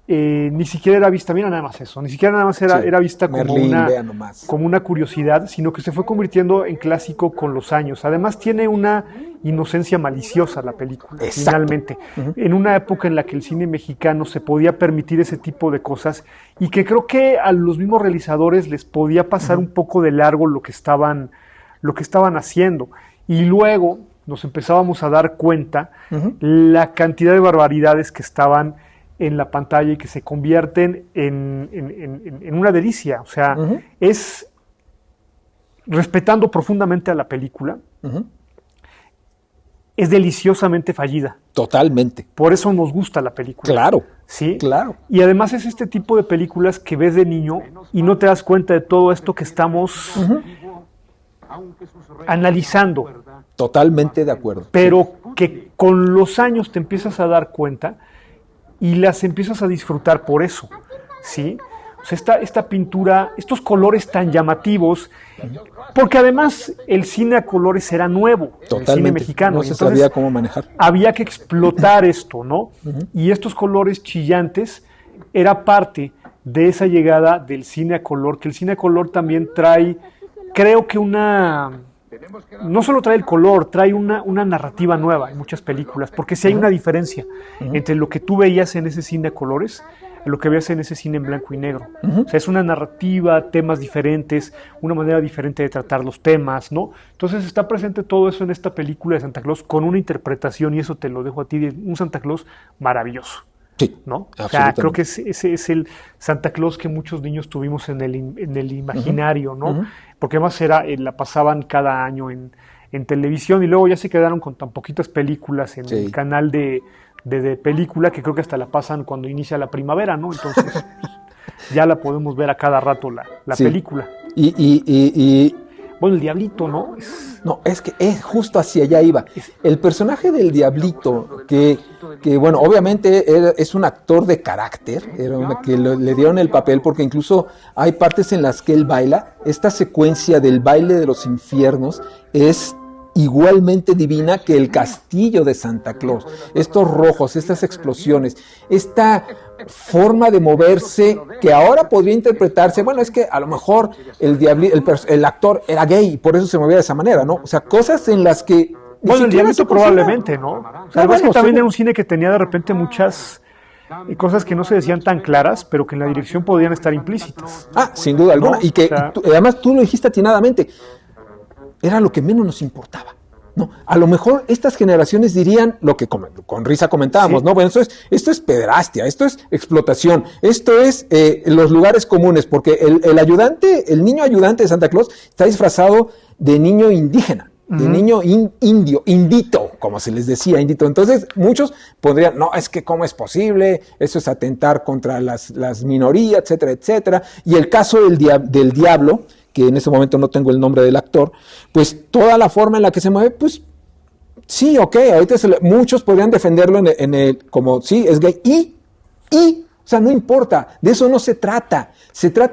ni siquiera era vista, mira nada más eso, ni siquiera nada más era vista como una curiosidad, sino que se fue convirtiendo en clásico con los años. Además tiene una inocencia maliciosa la película, finalmente, en una época en la que el cine mexicano se podía permitir ese tipo de cosas y que creo que a los mismos realizadores les podía pasar un poco de largo lo que estaban haciendo. Y luego nos empezábamos a dar cuenta la cantidad de barbaridades que estaban en la pantalla y que se convierten en una delicia. O sea, es respetando profundamente a la película, es deliciosamente fallida. Totalmente. Por eso nos gusta la película. Claro. ¿Sí? Claro. Y además es este tipo de películas que ves de niño y no te das cuenta de todo esto que estamos analizando. Totalmente de acuerdo. Pero que con los años te empiezas a dar cuenta y las empiezas a disfrutar por eso, ¿sí? O sea, esta pintura, estos colores tan llamativos, porque además el cine a colores era nuevo, el cine mexicano. No se sabía cómo manejar. Había que explotar esto, ¿no? Y estos colores chillantes era parte de esa llegada del cine a color, que el cine a color también trae, creo que no solo trae el color, trae una narrativa nueva en muchas películas, porque sí hay una diferencia entre lo que tú veías en ese cine a colores y lo que veías en ese cine en blanco y negro. O sea, es una narrativa, temas diferentes, una manera diferente de tratar los temas, ¿no? Entonces está presente todo eso en esta película de Santa Claus con una interpretación, y eso te lo dejo a ti, un Santa Claus maravilloso. Sí, ¿no? O sea, creo que ese es el Santa Claus que muchos niños tuvimos en el imaginario, ¿no? Porque además la pasaban cada año en televisión y luego ya se quedaron con tan poquitas películas en el canal de película que creo que hasta la pasan cuando inicia la primavera, ¿no? Entonces ya la podemos ver a cada rato la película. Bueno, el Diablito, ¿no? No, es que justo hacia allá iba. El personaje del Diablito, que bueno, obviamente es un actor de carácter, que le dieron el papel, porque incluso hay partes en las que él baila. Esta secuencia del baile de los infiernos es igualmente divina que el castillo de Santa Claus. Estos rojos, estas explosiones, esta forma de moverse que ahora podría interpretarse, bueno, es que a lo mejor el actor era gay y por eso se movía de esa manera, ¿no? O sea, cosas en las que... Bueno, el Diablito probablemente, ¿no? O sea, bueno, que también era un cine que tenía de repente muchas cosas que no se decían tan claras, pero que en la dirección podían estar implícitas. Ah, sin duda alguna. ¿No? Y que además tú lo dijiste atinadamente, era lo que menos nos importaba. No, a lo mejor estas generaciones dirían lo que con risa comentábamos, ¿no? Bueno, esto es pederastia, esto es explotación, esto es los lugares comunes, porque el niño ayudante de Santa Claus está disfrazado de niño indígena, de niño indio, indito, como se les decía, indito. Entonces, muchos podrían, no, es que cómo es posible, eso es atentar contra las minorías, etcétera, etcétera. Y el caso del diablo, que en ese momento no tengo el nombre del actor, pues toda la forma en la que se mueve, pues sí, ok, ahorita muchos podrían defenderlo como sí, es gay, o sea, no importa, de eso no se trata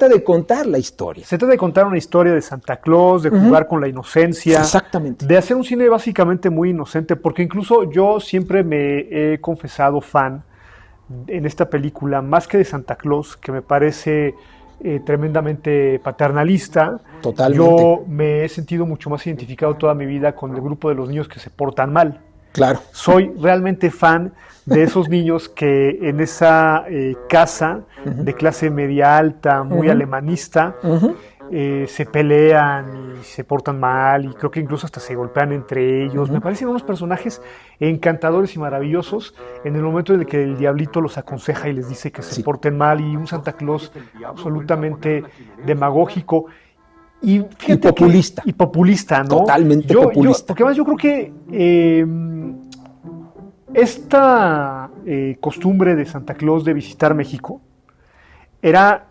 de contar la historia. Se trata de contar una historia de Santa Claus, de jugar con la inocencia. Exactamente. De hacer un cine básicamente muy inocente, porque incluso yo siempre me he confesado fan en esta película, más que de Santa Claus, que me parece tremendamente paternalista. Totalmente. Yo me he sentido mucho más identificado toda mi vida con el grupo de los niños que se portan mal. Claro. Soy realmente fan de esos niños que en esa casa de clase media alta, muy alemanista, se pelean y se portan mal, y creo que incluso hasta se golpean entre ellos. Me parecen unos personajes encantadores y maravillosos en el momento en el que el diablito los aconseja y les dice que se porten mal, y un Santa Claus absolutamente demagógico y populista. Y populista, ¿no? Totalmente populista. Porque además yo creo que esta costumbre de Santa Claus de visitar México era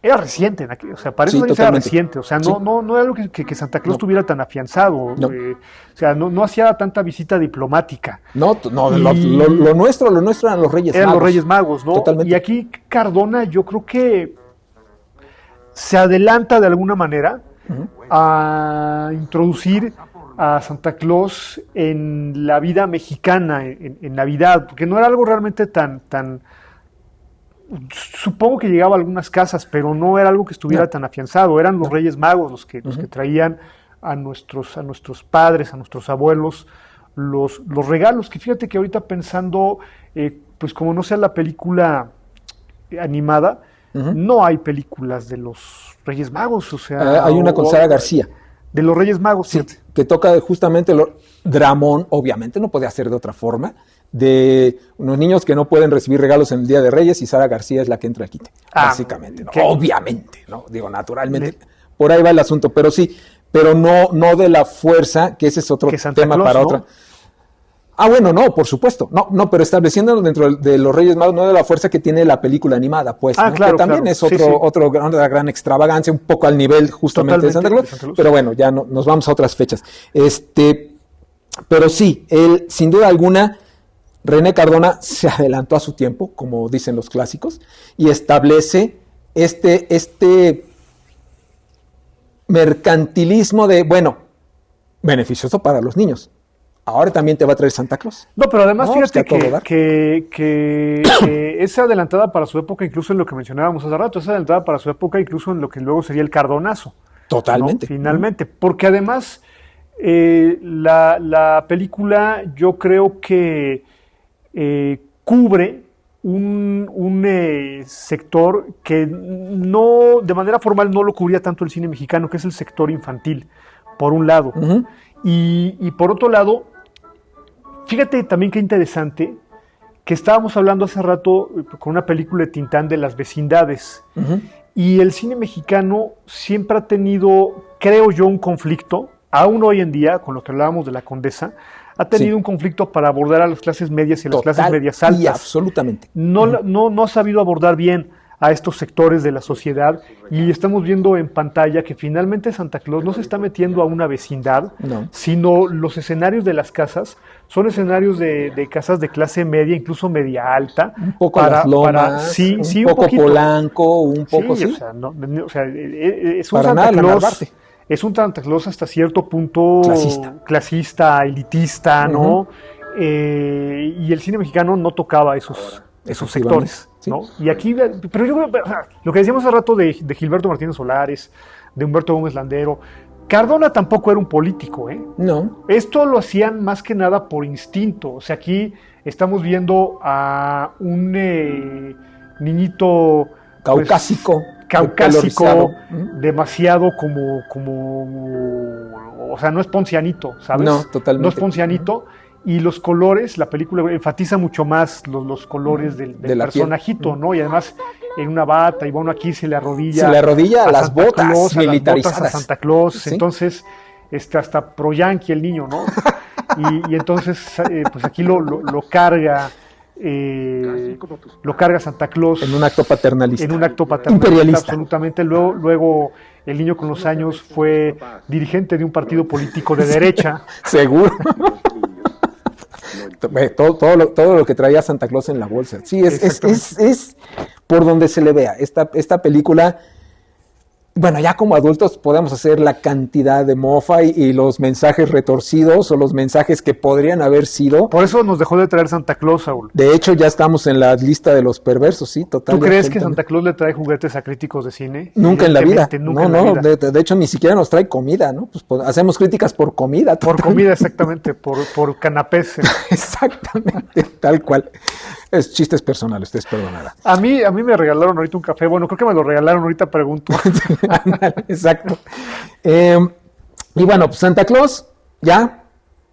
reciente, o sea, para esos años era reciente, o sea, no era algo que Santa Claus tuviera tan afianzado, No. o sea, no hacía tanta visita diplomática. No, lo nuestro eran los Reyes Magos. Eran los Reyes Magos, ¿no? Totalmente. Y aquí Cardona yo creo que se adelanta de alguna manera a introducir a Santa Claus en la vida mexicana, en Navidad, porque no era algo realmente tan supongo que llegaba a algunas casas, pero no era algo que estuviera tan afianzado. Eran los Reyes Magos los que traían a nuestros padres, a nuestros abuelos, los regalos, que fíjate que ahorita pensando, pues como no sea la película animada, no hay películas de los Reyes Magos, o sea... hay una con Sara García. De los Reyes Magos, sí, que toca justamente dramón, obviamente, no puede hacer de otra forma, de unos niños que no pueden recibir regalos en el Día de Reyes, y Sara García es la que entra al quite, básicamente, ¿no? Obviamente, ¿no? Digo, naturalmente, por ahí va el asunto, pero sí, pero no de la fuerza, que ese es otro tema Claus, para ¿no? Otra. Bueno, no, por supuesto, no, pero estableciendo dentro de los Reyes Magos, no de la fuerza que tiene la película animada, pues, ¿no? Claro, que también es otra gran extravagancia, un poco al nivel justamente de Santa Claus, pero bueno, ya nos vamos a otras fechas. Pero sí, él, sin duda alguna, René Cardona se adelantó a su tiempo, como dicen los clásicos, y establece este mercantilismo de, beneficioso para los niños. Ahora también te va a traer Santa Claus. No, pero además fíjate que es adelantada para su época, incluso en lo que mencionábamos hace rato, es adelantada para su época incluso en lo que luego sería el Cardonazo. Totalmente. ¿No? Finalmente, porque además la película yo creo que cubre un sector que no, de manera formal no lo cubría tanto el cine mexicano, que es el sector infantil, por un lado. Y por otro lado, fíjate también qué interesante, que estábamos hablando hace rato con una película de Tintán de las vecindades, y el cine mexicano siempre ha tenido, creo yo, un conflicto, aún hoy en día, con lo que hablábamos de La Condesa, ha tenido un conflicto para abordar a las clases medias y a las clases medias altas. Y absolutamente. No ha sabido abordar bien a estos sectores de la sociedad, y estamos viendo en pantalla que finalmente Santa Claus no se está metiendo a una vecindad, sino los escenarios de las casas son escenarios de casas de clase media, incluso media alta. Un poco Las Lomas, un poco Polanco, un poco sí. O sea, es un Santa Claus. Es un Santa Claus hasta cierto punto clasista, elitista, ¿no? Y el cine mexicano no tocaba esos sectores, ¿no? Y aquí, pero yo lo que decíamos hace rato de Gilberto Martínez Solares, de Humberto Gómez Landero, Cardona tampoco era un político, ¿eh? No. Esto lo hacían más que nada por instinto. O sea, aquí estamos viendo a un niñito caucásico, demasiado como, o sea, no es poncianito, ¿sabes? No, totalmente. No es poncianito. Y los colores, la película enfatiza mucho más los colores del personajito, piel, ¿no? Y además en una bata, y bueno, aquí se le arrodilla a las botas militarizadas. A Santa Claus, ¿sí? Entonces, hasta pro yanqui el niño, ¿no? y entonces, pues aquí lo carga Santa Claus. En un acto paternalista. Imperialista. Absolutamente. Luego el niño con los años fue dirigente de un partido político de derecha. Seguro. Todo lo que traía Santa Claus en la bolsa. Sí, es por donde se le vea. Esta película bueno, ya como adultos podemos hacer la cantidad de mofa y los mensajes retorcidos o los mensajes que podrían haber sido. Por eso nos dejó de traer Santa Claus, Saúl. De hecho, ya estamos en la lista de los perversos, sí, total. ¿Tú crees que Santa Claus le trae juguetes a críticos de cine? Nunca en la vida. Nunca en la vida. De hecho, ni siquiera nos trae comida, ¿no? Pues hacemos críticas por comida. Por comida, exactamente, por canapés. Exactamente, tal cual. Es chistes personales, ustedes perdonarán. A mí me regalaron ahorita un café. Bueno, creo que me lo regalaron ahorita, pregunto. Exacto. Y bueno, pues Santa Claus ya,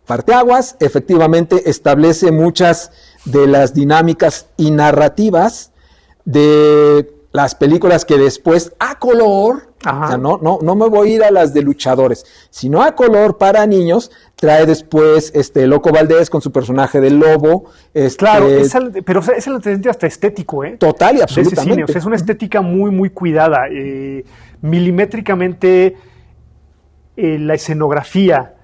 parteaguas, efectivamente establece muchas de las dinámicas y narrativas de las películas que después a color, o sea, no me voy a ir a las de luchadores, sino a color para niños, trae después Loco Valdés con su personaje del lobo. Claro, pero es el antecedente hasta estético, ¿eh? Total y absolutamente. Cine. O sea, es una estética muy, muy cuidada, milimétricamente la escenografía.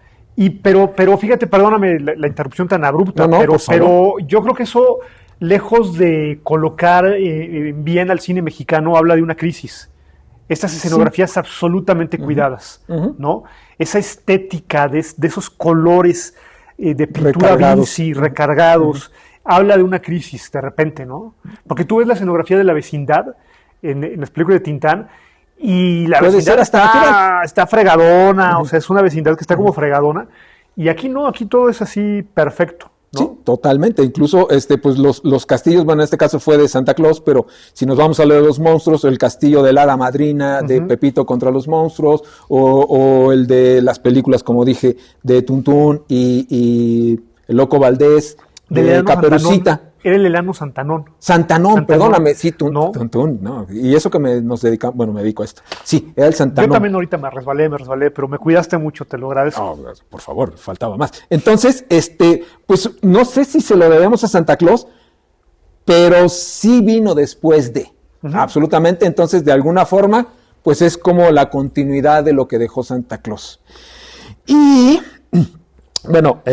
Pero fíjate, perdóname la interrupción tan abrupta, pero yo creo que eso, lejos de colocar bien al cine mexicano, habla de una crisis. Estas escenografías absolutamente cuidadas, ¿no? Esa estética de esos colores de pintura Vinci recargados, habla de una crisis de repente, ¿no? Porque tú ves la escenografía de La Vecindad en las películas de Tintán, y la vecindad está fregadona, o sea, es una vecindad que está como fregadona, y aquí no, aquí todo es así perfecto, ¿no? Sí, totalmente. Incluso pues los castillos, bueno, en este caso fue de Santa Claus, pero si nos vamos a hablar de los monstruos, el castillo de la Hada Madrina, de Pepito contra los monstruos, o el de las películas, como dije, de Tuntún y el Loco Valdés, de Caperucita. Era el Elano Santanón. Santanón, perdóname, sí, Tuntún, no. Y eso que nos dedicamos, bueno, me dedico a esto. Sí, era el Santanón. Yo también ahorita me resbalé, pero me cuidaste mucho, te lo agradezco. No, por favor, faltaba más. Entonces, pues no sé si se lo debemos a Santa Claus, pero sí vino después de. Absolutamente, entonces, de alguna forma, pues es como la continuidad de lo que dejó Santa Claus. Y, bueno,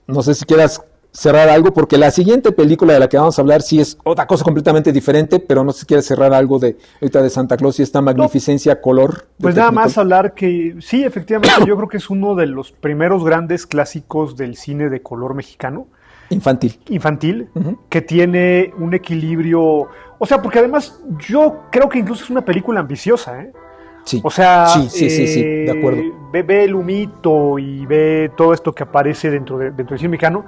no sé si quieras cerrar algo, porque la siguiente película de la que vamos a hablar sí es otra cosa completamente diferente, pero no sé si quieres cerrar algo de ahorita de Santa Claus y esta magnificencia color. Pues nada más hablar que sí, efectivamente, yo creo que es uno de los primeros grandes clásicos del cine de color mexicano. Infantil, que tiene un equilibrio, o sea, porque además yo creo que incluso es una película ambiciosa, ¿eh? Sí. O sea, sí, de acuerdo. Ve el humito y ve todo esto que aparece dentro del cine mexicano.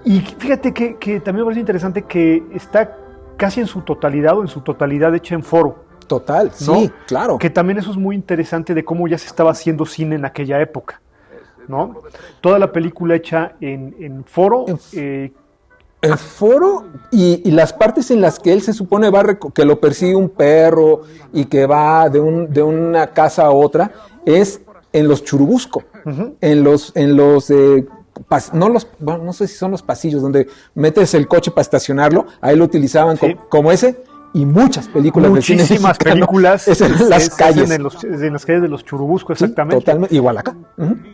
Y fíjate que también me parece interesante que está casi en su totalidad o en su totalidad hecha en foro. Total, ¿no? Sí, claro. Que también eso es muy interesante de cómo ya se estaba haciendo cine en aquella época, ¿no? Toda la película hecha en foro. El foro y las partes en las que él se supone que lo persigue un perro y que va de una casa a otra, es en los Churubusco, en los no sé si son los pasillos donde metes el coche para estacionarlo, ahí lo utilizaban como ese, y muchas películas del cine mexicano. Muchísimas películas en las calles. En las calles de los Churubusco, exactamente. Sí, totalmente, igual acá.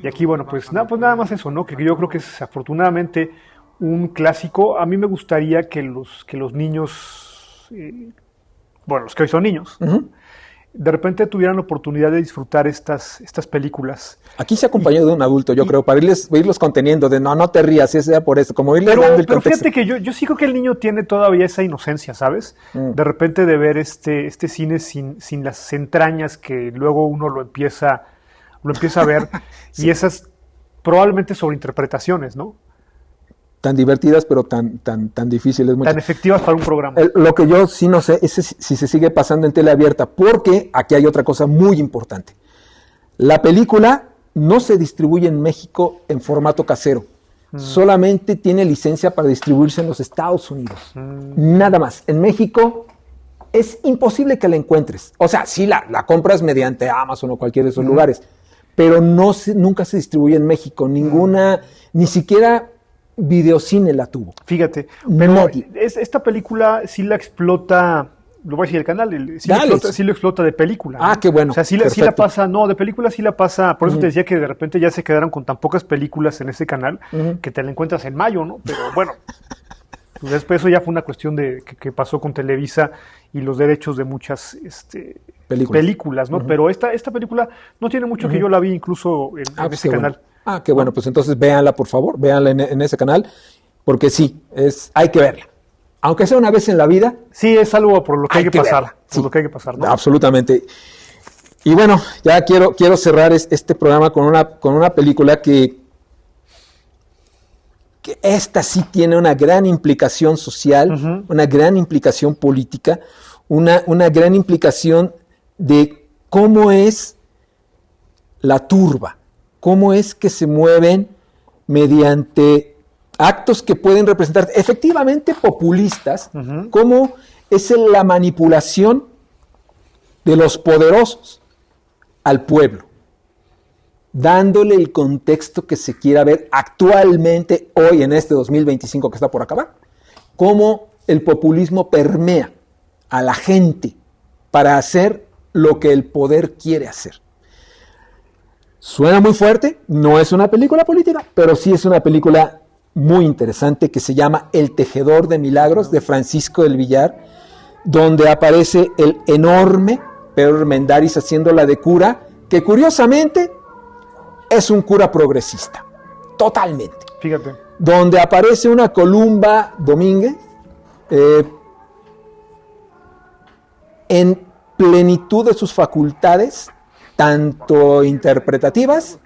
Y aquí, bueno, pues nada más eso, ¿no? Que yo creo que es afortunadamente un clásico. A mí me gustaría que los niños, bueno, los que hoy son niños, de repente tuvieran la oportunidad de disfrutar estas películas. Aquí se acompañó de un adulto, yo creo, para irlos conteniendo, de no te rías, ese sea por eso, como irles dando el contexto. Pero fíjate que yo sí creo que el niño tiene todavía esa inocencia, ¿sabes? De repente de ver este cine sin las entrañas que luego uno lo empieza a ver, y esas probablemente sobreinterpretaciones, ¿no? Tan divertidas, pero tan difíciles. Tan efectivas para un programa. Lo que yo sí no sé es si se sigue pasando en tele abierta, porque aquí hay otra cosa muy importante. La película no se distribuye en México en formato casero. Solamente tiene licencia para distribuirse en los Estados Unidos. Nada más. En México es imposible que la encuentres. O sea, sí la compras mediante Amazon o cualquiera de esos lugares, pero nunca se distribuye en México. Ni siquiera Videocine la tuvo. Fíjate, pero esta película sí la explota, lo voy a decir el canal, sí lo explota de película. Ah, ¿no? Qué bueno. O sea, sí la pasa, de película sí la pasa, por eso te decía que de repente ya se quedaron con tan pocas películas en ese canal que te la encuentras en mayo, ¿no? Pero bueno, Después eso ya fue una cuestión de que pasó con Televisa y los derechos de muchas películas, ¿no? Pero esta película no tiene mucho que yo la vi incluso en ese canal. Bueno. Qué bueno, pues entonces véanla, por favor, véanla en ese canal, porque sí, hay que verla. Aunque sea una vez en la vida. Sí, es algo por lo que hay que pasar. Sí, lo que hay que pasar, ¿no? Absolutamente. Y bueno, ya quiero cerrar este programa con una película que esta sí tiene una gran implicación social, una gran implicación política, una gran implicación de cómo es la turba, cómo es que se mueven mediante actos que pueden representar efectivamente populistas, cómo es la manipulación de los poderosos al pueblo, dándole el contexto que se quiera ver actualmente, hoy en este 2025 que está por acabar, cómo el populismo permea a la gente para hacer lo que el poder quiere hacer. Suena muy fuerte, no es una película política, pero sí es una película muy interesante que se llama El Tejedor de Milagros, de Francisco del Villar, donde aparece el enorme Pedro Armendáriz haciéndola de cura, que curiosamente es un cura progresista, totalmente. Fíjate. Donde aparece una Columba Domínguez en plenitud de sus facultades, tanto interpretativas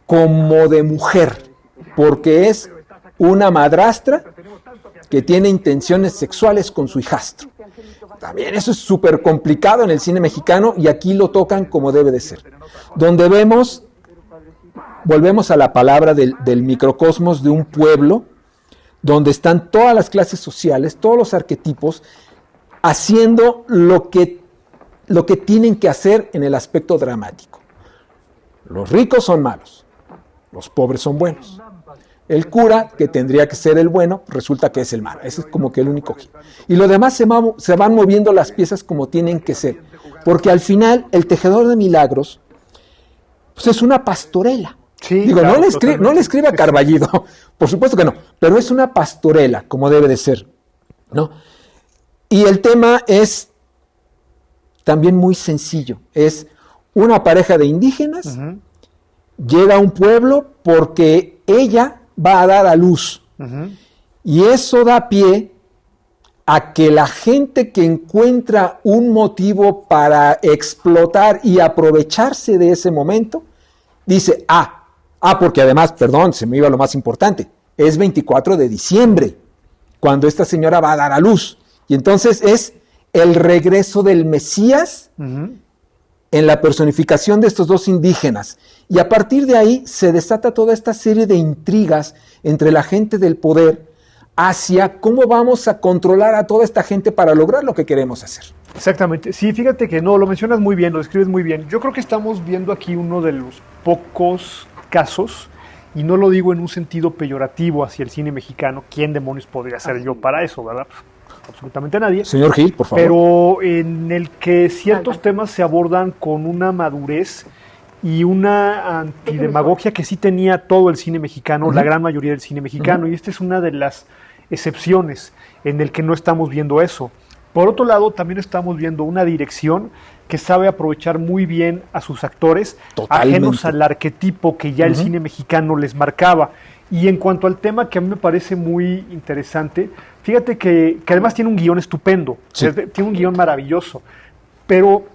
como de mujer, porque es una madrastra que tiene intenciones sexuales con su hijastro. También eso es súper complicado en el cine mexicano y aquí lo tocan como debe de ser. Donde volvemos a la palabra del microcosmos de un pueblo, donde están todas las clases sociales, todos los arquetipos, haciendo lo que tienen que hacer en el aspecto dramático. Los ricos son malos, los pobres son buenos. El cura, que tendría que ser el bueno, resulta que es el malo. Ese es como que el único giro. Y lo demás se van moviendo las piezas como tienen que ser. Porque al final, el Tejedor de Milagros, pues es una pastorela. Sí, digo, claro, no le escribe a Carballido, por supuesto que no, pero es una pastorela, como debe de ser, ¿no? Y el tema es también muy sencillo. Es una pareja de indígenas, llega a un pueblo porque ella va a dar a luz. Y eso da pie a que la gente que encuentra un motivo para explotar y aprovecharse de ese momento, dice, porque además, perdón, se me iba lo más importante, es 24 de diciembre, cuando esta señora va a dar a luz. Y entonces es el regreso del Mesías en la personificación de estos dos indígenas. Y a partir de ahí se desata toda esta serie de intrigas entre la gente del poder hacia cómo vamos a controlar a toda esta gente para lograr lo que queremos hacer. Exactamente. Sí, fíjate que no, lo mencionas muy bien, lo describes muy bien. Yo creo que estamos viendo aquí uno de los pocos casos, y no lo digo en un sentido peyorativo hacia el cine mexicano. ¿Quién demonios podría ser yo para eso, verdad? Absolutamente nadie. Señor Gil, por favor. Pero en el que ciertos temas se abordan con una madurez y una antidemagogia que sí tenía todo el cine mexicano, la gran mayoría del cine mexicano, y esta es una de las excepciones en el que no estamos viendo eso. Por otro lado, también estamos viendo una dirección que sabe aprovechar muy bien a sus actores, ajenos al arquetipo que ya el cine mexicano les marcaba. Y en cuanto al tema, que a mí me parece muy interesante, fíjate que además tiene un guión estupendo, sí. Tiene un guión maravilloso, pero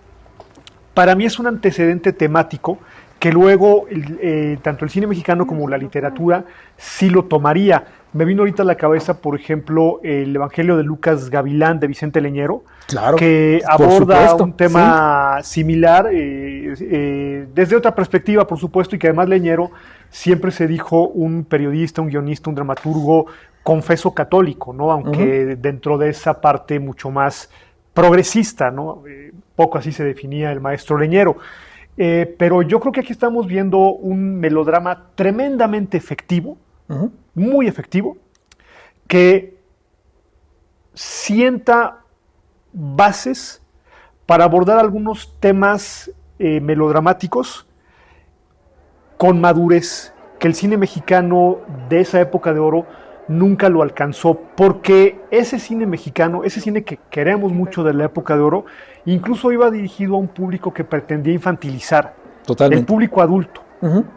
para mí es un antecedente temático que luego tanto el cine mexicano como la literatura sí lo tomaría. Me vino ahorita a la cabeza, por ejemplo, el Evangelio de Lucas Gavilán de Vicente Leñero, claro, que aborda un tema similar desde otra perspectiva, por supuesto, y que además Leñero siempre se dijo un periodista, un guionista, un dramaturgo confeso católico, ¿no? Aunque dentro de esa parte mucho más progresista, ¿no? Poco así se definía el maestro Leñero. Pero yo creo que aquí estamos viendo un melodrama tremendamente efectivo, muy efectivo, que sienta bases para abordar algunos temas melodramáticos con madurez que el cine mexicano de esa época de oro nunca lo alcanzó, porque ese cine mexicano, ese cine que queremos mucho de la época de oro, incluso iba dirigido a un público que pretendía infantilizar, el público adulto,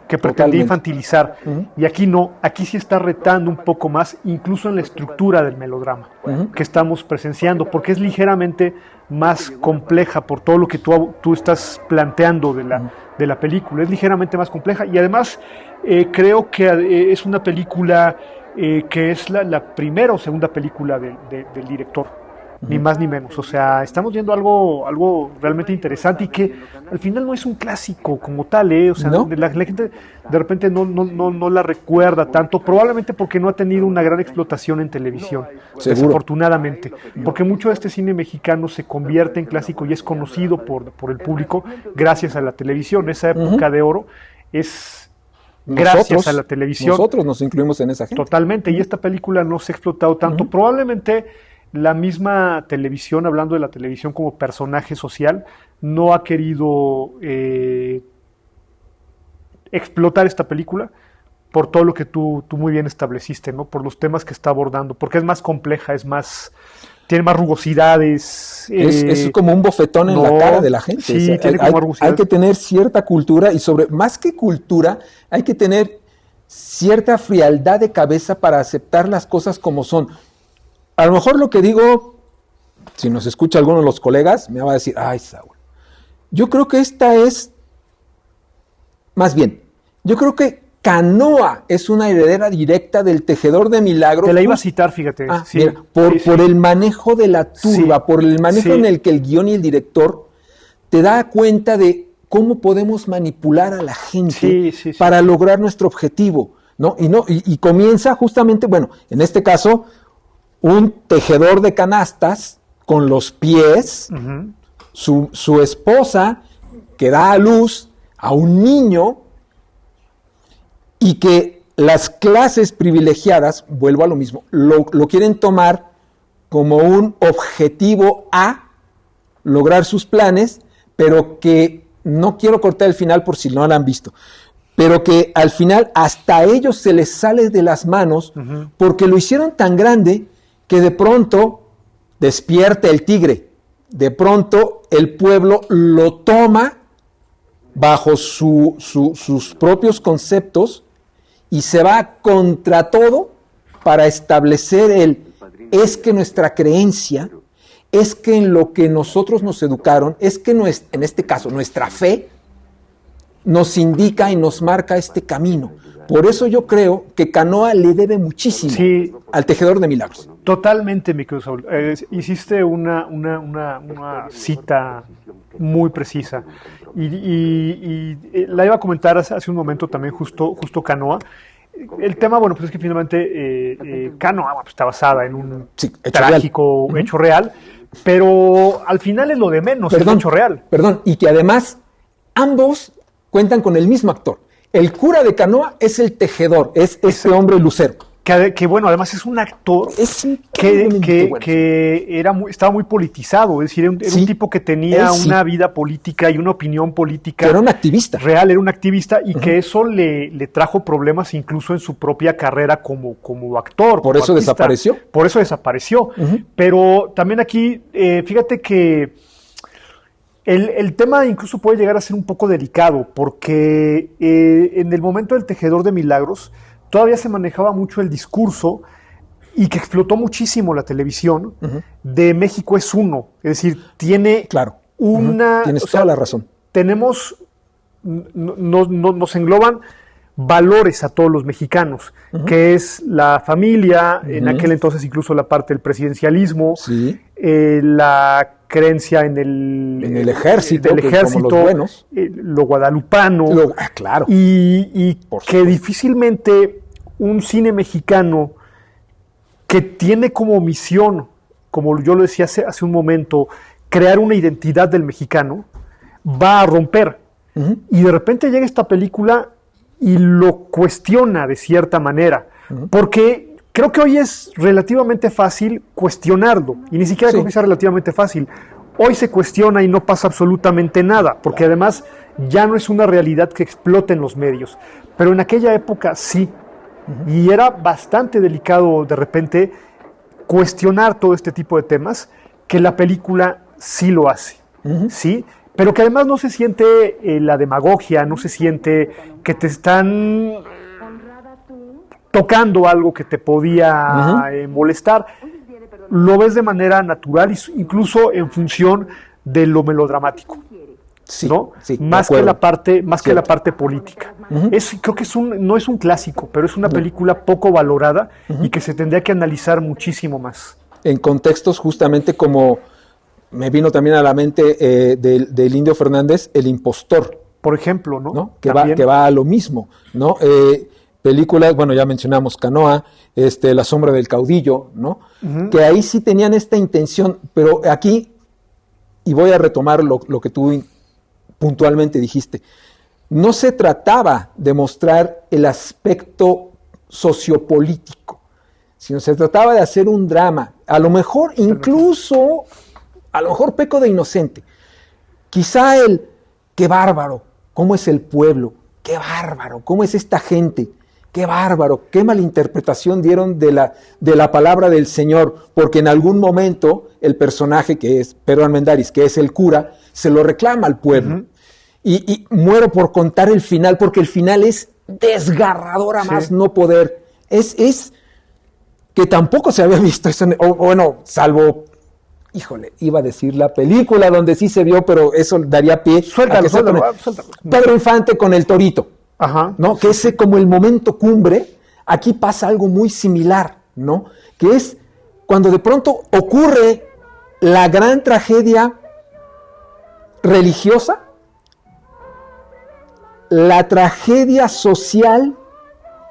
que pretendía infantilizar, y aquí no, aquí sí está retando un poco más, incluso en la estructura del melodrama que estamos presenciando, porque es ligeramente más compleja por todo lo que tú estás planteando de la película, es ligeramente más compleja, y además creo que es una película que es la primera o segunda película del director, ni más ni menos. O sea, estamos viendo algo realmente interesante y que al final no es un clásico como tal, o sea, ¿no? la gente de repente no la recuerda tanto, probablemente porque no ha tenido una gran explotación en televisión, desafortunadamente, porque mucho de este cine mexicano se convierte en clásico y es conocido por el público gracias a la televisión. Esa época de oro es gracias a la televisión. Nosotros nos incluimos en esa gente. Totalmente, y esta película no se ha explotado tanto. Probablemente la misma televisión, hablando de la televisión como personaje social, no ha querido explotar esta película por todo lo que tú muy bien estableciste, ¿no? Por los temas que está abordando, porque es más compleja, tiene más rugosidades. Es como un bofetón en la cara de la gente. Sí, o sea, tiene como rugosidades. Hay que tener cierta cultura y más que cultura, hay que tener cierta frialdad de cabeza para aceptar las cosas como son. A lo mejor lo que digo, si nos escucha alguno de los colegas, me va a decir, ay, Saúl, yo creo que yo creo que Canoa es una heredera directa del Tejedor de Milagros. Te la iba a citar, fíjate. Sí, mira, por el manejo de la turba, por el manejo en el que el guión y el director te da cuenta de cómo podemos manipular a la gente para lograr nuestro objetivo, ¿no? Y comienza justamente, bueno, en este caso, un tejedor de canastas con los pies, su esposa que da a luz a un niño, y que las clases privilegiadas, vuelvo a lo mismo, lo quieren tomar como un objetivo a lograr sus planes, pero que no quiero cortar el final por si no lo han visto, pero que al final hasta a ellos se les sale de las manos porque lo hicieron tan grande que de pronto despierta el tigre, de pronto el pueblo lo toma bajo sus propios conceptos y se va contra todo para establecer es que nuestra creencia, es que en lo que nosotros nos educaron, es que en este caso nuestra fe nos indica y nos marca este camino. Por eso yo creo que Canoa le debe muchísimo al Tejedor de Milagros. Totalmente, mi querido Saúl. Hiciste una cita muy precisa. Y la iba a comentar hace un momento también justo Canoa. El tema, bueno, pues es que finalmente Canoa está basada en un trágico hecho real, pero al final es lo de menos, el hecho real. Perdón, y que además ambos cuentan con el mismo actor. El cura de Canoa es el tejedor, es este hombre lucero. Que bueno, además es un actor que estaba muy politizado, es decir, era un tipo que tenía una vida política y una opinión política. Que era un activista. Real, era un activista y que eso le trajo problemas incluso en su propia carrera como actor. Por eso desapareció. Por eso desapareció. Pero también aquí, fíjate que el tema incluso puede llegar a ser un poco delicado, porque en el momento del Tejedor de Milagros todavía se manejaba mucho el discurso y que explotó muchísimo la televisión de México es uno. Es decir, tiene una... Tienes toda la razón. Nos engloban valores a todos los mexicanos, que es la familia, en aquel entonces incluso la parte del presidencialismo, la creencia en el ejército, como los buenos. Lo guadalupano, claro. Y que difícilmente un cine mexicano que tiene como misión, como yo lo decía hace un momento, crear una identidad del mexicano, va a romper. Y de repente llega esta película y lo cuestiona de cierta manera, porque creo que hoy es relativamente fácil cuestionarlo, y ni siquiera creo que sea relativamente fácil. Hoy se cuestiona y no pasa absolutamente nada, porque además ya no es una realidad que explote en los medios, pero en aquella época sí. Y era bastante delicado de repente cuestionar todo este tipo de temas, que la película sí lo hace, ¿sí? Pero que además no se siente la demagogia, no se siente que te están tocando algo que te podía molestar. Lo ves de manera natural, incluso en función de lo melodramático. Sí, ¿no? Sí, más que la parte política. Creo que no es un clásico, pero es una película poco valorada y que se tendría que analizar muchísimo más. En contextos justamente como me vino también a la mente del Indio Fernández, El Impostor. Por ejemplo, ¿no? Que va a lo mismo, ¿no? Películas, bueno, ya mencionamos Canoa, La sombra del caudillo, ¿no? Que ahí sí tenían esta intención, pero aquí, y voy a retomar lo que tú puntualmente dijiste, no se trataba de mostrar el aspecto sociopolítico, sino se trataba de hacer un drama, a lo mejor peco de inocente, quizá qué bárbaro, cómo es el pueblo, qué bárbaro, cómo es esta gente, qué bárbaro, qué malinterpretación dieron de la palabra del Señor, porque en algún momento el personaje que es Pedro Armendáriz, que es el cura, se lo reclama al pueblo. Y muero por contar el final, porque el final es desgarrador a más no poder. Es que tampoco se había visto eso, salvo, híjole, iba a decir la película donde sí se vio, pero eso daría pie a que suéltalo. Pedro Infante con el torito, ¿no? Que ese como el momento cumbre. Aquí pasa algo muy similar, ¿no? Que es cuando de pronto ocurre la gran tragedia religiosa, la tragedia social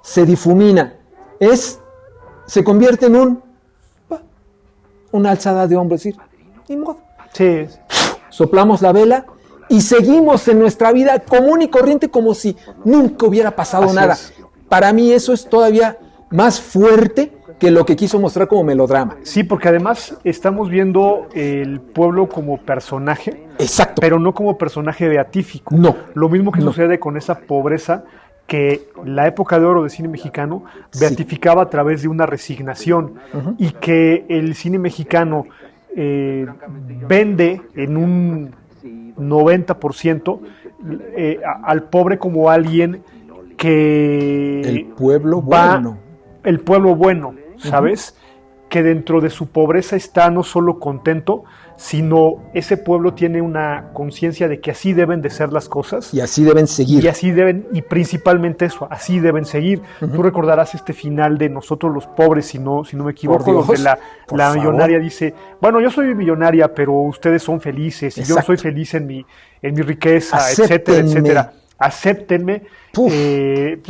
se difumina, se convierte en una alzada de hombros, decir, ni modo. Sí. Soplamos la vela y seguimos en nuestra vida común y corriente como si nunca hubiera pasado nada. Para mí eso es todavía más fuerte que lo que quiso mostrar como melodrama. Sí, porque además estamos viendo el pueblo como personaje. Exacto. Pero no como personaje beatífico. No. Lo mismo que sucede con esa pobreza que la época de oro del cine mexicano beatificaba a través de una resignación y que el cine mexicano vende en un 90% al pobre como alguien que el pueblo bueno. El pueblo bueno, ¿sabes? Que dentro de su pobreza está no solo contento, sino ese pueblo tiene una conciencia de que así deben de ser las cosas. Y así deben seguir. Y principalmente eso, así deben seguir. Tú recordarás este final de Nosotros los pobres, si no me equivoco, donde la millonaria dice, bueno, yo soy millonaria, pero ustedes son felices, y yo soy feliz en mi riqueza, etcétera, etcétera. Acéptenme.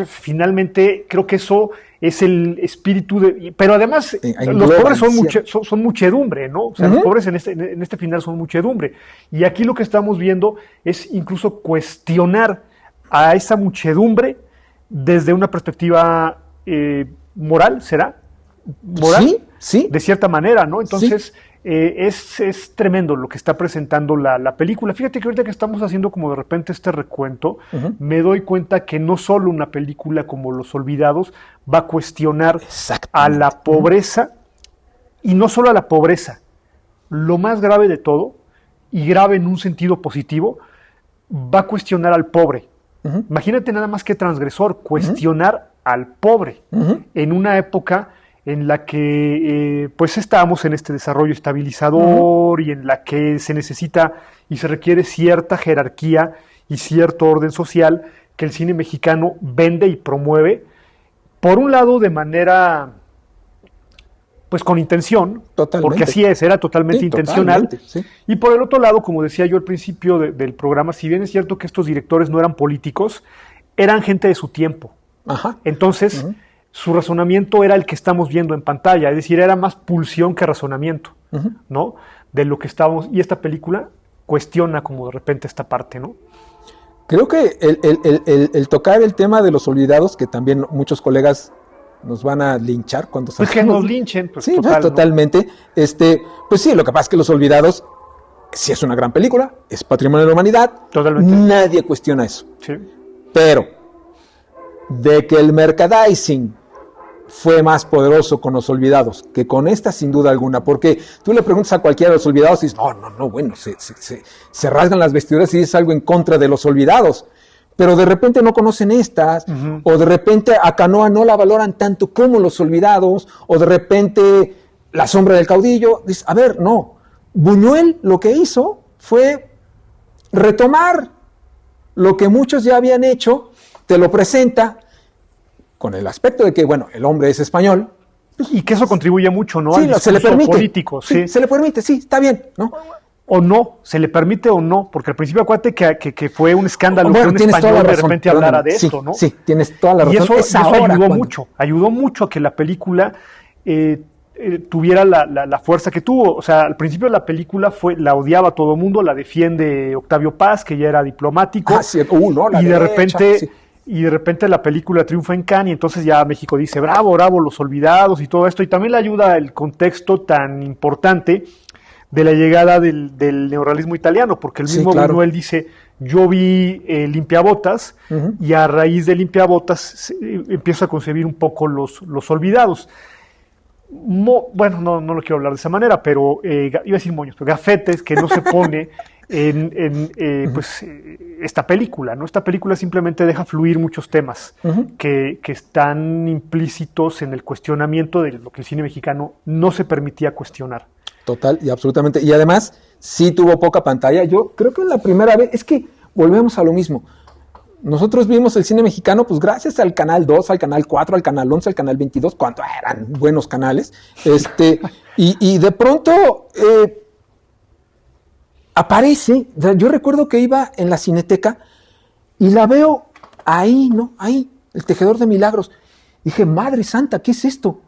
Finalmente, creo que eso es el espíritu pero además los pobres son muchedumbre, ¿no? O sea, los pobres en este final son muchedumbre. Y aquí lo que estamos viendo es incluso cuestionar a esa muchedumbre desde una perspectiva moral, ¿será? ¿Moral? Sí. De cierta manera, ¿no? Entonces, es tremendo lo que está presentando la película. Fíjate que ahorita que estamos haciendo como de repente este recuento, me doy cuenta que no solo una película como Los Olvidados va a cuestionar a la pobreza, y no solo a la pobreza, lo más grave de todo, y grave en un sentido positivo, va a cuestionar al pobre. Imagínate nada más que transgresor, cuestionar al pobre en una época en la que pues estábamos en este desarrollo estabilizador y en la que se necesita y se requiere cierta jerarquía y cierto orden social que el cine mexicano vende y promueve, por un lado de manera pues con intención, porque así era totalmente intencional, y por el otro lado, como decía yo al principio del programa, si bien es cierto que estos directores no eran políticos, eran gente de su tiempo. Entonces, su razonamiento era el que estamos viendo en pantalla, es decir, era más pulsión que razonamiento, ¿no? De lo que estábamos, y esta película cuestiona como de repente esta parte, ¿no? Creo que el tocar el tema de Los Olvidados, que también muchos colegas nos van a linchar cuando salgamos. Pues que nos linchen, pues sí, totalmente. Pues sí, lo que pasa es que Los Olvidados sí es una gran película, es patrimonio de la humanidad, totalmente. Nadie cuestiona eso. Sí. Pero de que el merchandising fue más poderoso con Los Olvidados que con esta, sin duda alguna, porque tú le preguntas a cualquiera de Los Olvidados y dices, no, bueno, se rasgan las vestiduras y dices algo en contra de Los Olvidados, pero de repente no conocen estas, o de repente a Canoa no la valoran tanto como Los Olvidados, o de repente La Sombra del Caudillo. Dices, a ver, no, Buñuel lo que hizo fue retomar lo que muchos ya habían hecho, te lo presenta con el aspecto de que, bueno, el hombre es español. Y que eso contribuye mucho, ¿no? Sí, al se le permite. Político, sí. Se le permite, sí, está bien, ¿no? O no, se le permite o no, porque al principio acuérdate que fue un escándalo bueno, que un español de repente hablara de esto, ¿no? Sí, tienes toda la razón. Y eso ayudó mucho a que la película tuviera la fuerza que tuvo. O sea, al principio la película la odiaba todo el mundo, la defiende Octavio Paz, que ya era diplomático, y de repente la película triunfa en Cannes, y entonces ya México dice, bravo, bravo, Los Olvidados y todo esto, y también le ayuda el contexto tan importante de la llegada del neorrealismo italiano, porque el mismo Buñuel dice, yo vi Limpiabotas, y a raíz de Limpiabotas empiezo a concebir un poco los Olvidados. Bueno, no lo quiero hablar de esa manera, pero iba a decir moños, pero gafetes que no se pone en esta película, ¿no? Esta película simplemente deja fluir muchos temas que están implícitos en el cuestionamiento de lo que el cine mexicano no se permitía cuestionar. Total y absolutamente. Y además, sí tuvo poca pantalla. Yo creo que la primera vez, es que volvemos a lo mismo. Nosotros vimos el cine mexicano, pues gracias al Canal 2, al Canal 4, al Canal 11, al Canal 22, cuando eran buenos canales. Y de pronto aparece, yo recuerdo que iba en la Cineteca y la veo ahí, ¿no? Ahí, El Tejedor de Milagros. Dije, Madre Santa, ¿qué es esto?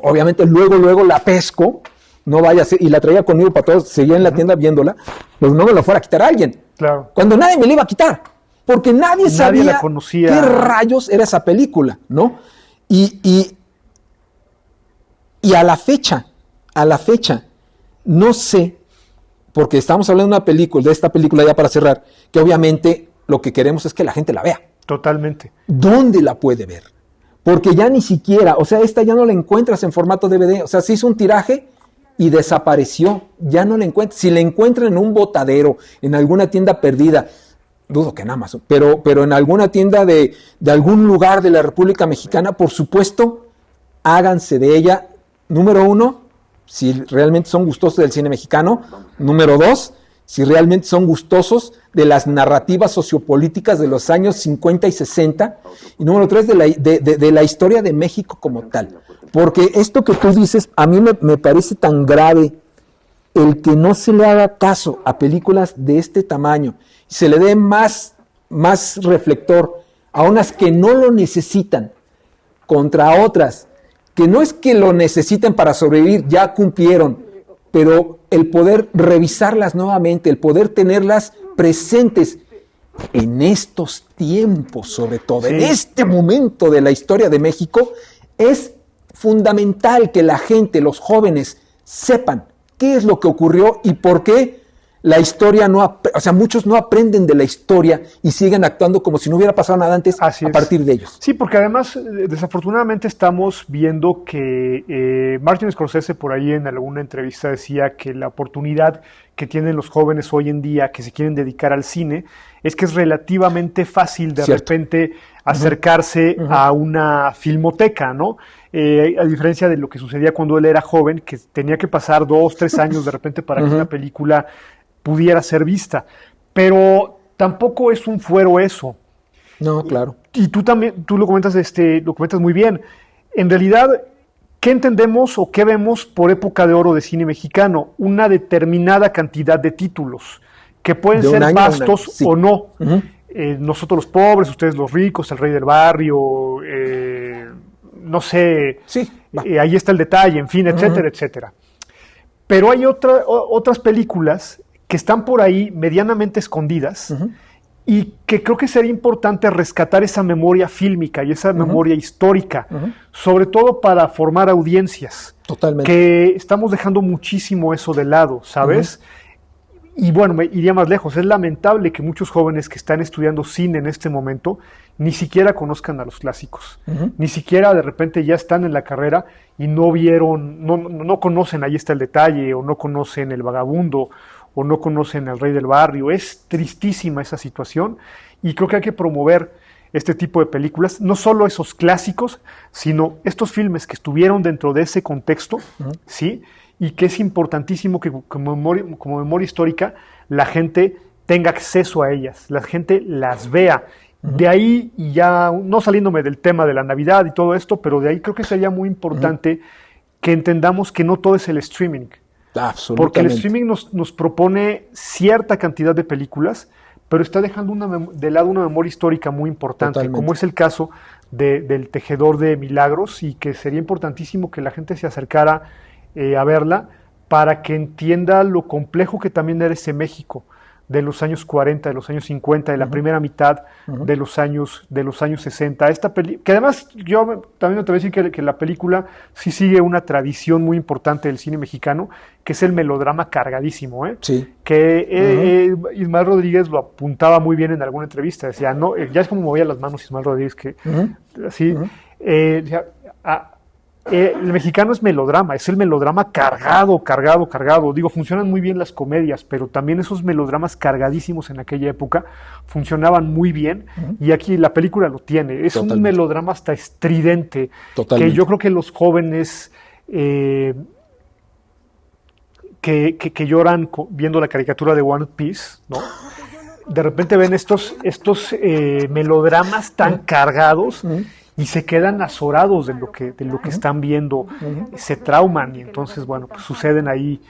Obviamente luego la pesco. No vaya a ser, y la traía conmigo para todos, seguía en la tienda viéndola, pues no me lo fuera a quitar a alguien. Claro. Cuando nadie me lo iba a quitar, porque nadie sabía la conocía. Qué rayos era esa película, ¿no? Y a la fecha, no sé, porque estamos hablando de esta película ya para cerrar, que obviamente lo que queremos es que la gente la vea. Totalmente. ¿Dónde la puede ver? Porque ya ni siquiera, o sea, esta ya no la encuentras en formato DVD, o sea, se hizo un tiraje y desapareció, ya no la encuentran. Si la encuentran en un botadero, en alguna tienda perdida, dudo que en Amazon, pero en alguna tienda de algún lugar de la República Mexicana, por supuesto, háganse de ella. Número 1, si realmente son gustosos del cine mexicano. Número 2, si realmente son gustosos de las narrativas sociopolíticas de los años 50 y 60. Y número 3, de la historia de México como tal. Porque esto que tú dices, a mí me parece tan grave el que no se le haga caso a películas de este tamaño, se le dé más reflector a unas que no lo necesitan contra otras, que no es que lo necesiten para sobrevivir, ya cumplieron, pero el poder revisarlas nuevamente, el poder tenerlas presentes en estos tiempos, sobre todo, en este momento de la historia de México, es fundamental que la gente, los jóvenes, sepan qué es lo que ocurrió y por qué la historia muchos no aprenden de la historia y siguen actuando como si no hubiera pasado nada antes a partir de ellos. Sí, porque además, desafortunadamente estamos viendo que Martin Scorsese por ahí en alguna entrevista decía que la oportunidad que tienen los jóvenes hoy en día que se quieren dedicar al cine es que es relativamente fácil de repente acercarse a una filmoteca, ¿no? A diferencia de lo que sucedía cuando él era joven, que tenía que pasar 2, 3 años de repente para que una película pudiera ser vista. Pero tampoco es un fuero eso. No, claro. Y tú lo comentas, lo comentas muy bien. En realidad, ¿qué entendemos o qué vemos por época de oro de cine mexicano? Una determinada cantidad de títulos, que pueden ser vastos o no. Nosotros los pobres, ustedes los ricos, El Rey del Barrio, no sé, ahí está el detalle, en fin, etcétera, etcétera. Pero hay otras películas que están por ahí medianamente escondidas y que creo que sería importante rescatar esa memoria fílmica y esa memoria histórica, sobre todo para formar audiencias. Totalmente. Que estamos dejando muchísimo eso de lado, ¿sabes? Y bueno, me iría más lejos. Es lamentable que muchos jóvenes que están estudiando cine en este momento ni siquiera conozcan a los clásicos. Ni siquiera de repente ya están en la carrera y no vieron, no conocen Ahí está el detalle, o no conocen El vagabundo, o no conocen El rey del barrio. Es tristísima esa situación y creo que hay que promover este tipo de películas, no solo esos clásicos, sino estos filmes que estuvieron dentro de ese contexto, ¿sí? Y que es importantísimo que como memoria histórica la gente tenga acceso a ellas, la gente las vea. De ahí, y ya no saliéndome del tema de la Navidad y todo esto, pero de ahí creo que sería muy importante que entendamos que no todo es el streaming. Absolutamente. Porque el streaming nos propone cierta cantidad de películas, pero está dejando de lado una memoria histórica muy importante, Totalmente. como es el caso del Tejedor de Milagros, y que sería importantísimo que la gente se acercara a verla para que entienda lo complejo que también era ese México de los años 40, de los años 50, de la primera mitad de los años 60. Que además yo también te voy a decir que la película sí sigue una tradición muy importante del cine mexicano, que es el melodrama cargadísimo, Sí. Que Ismael Rodríguez lo apuntaba muy bien en alguna entrevista. Decía, no, ya es como movía las manos Ismael Rodríguez, que así, decía, el mexicano es melodrama, es el melodrama cargado. Digo, funcionan muy bien las comedias, pero también esos melodramas cargadísimos en aquella época funcionaban muy bien, y aquí la película lo tiene. Es un melodrama hasta estridente, que yo creo que los jóvenes que lloran viendo la caricatura de One Piece, ¿no? De repente ven estos melodramas tan cargados y se quedan azorados de lo que están viendo, se trauman, y entonces, bueno, pues suceden ahí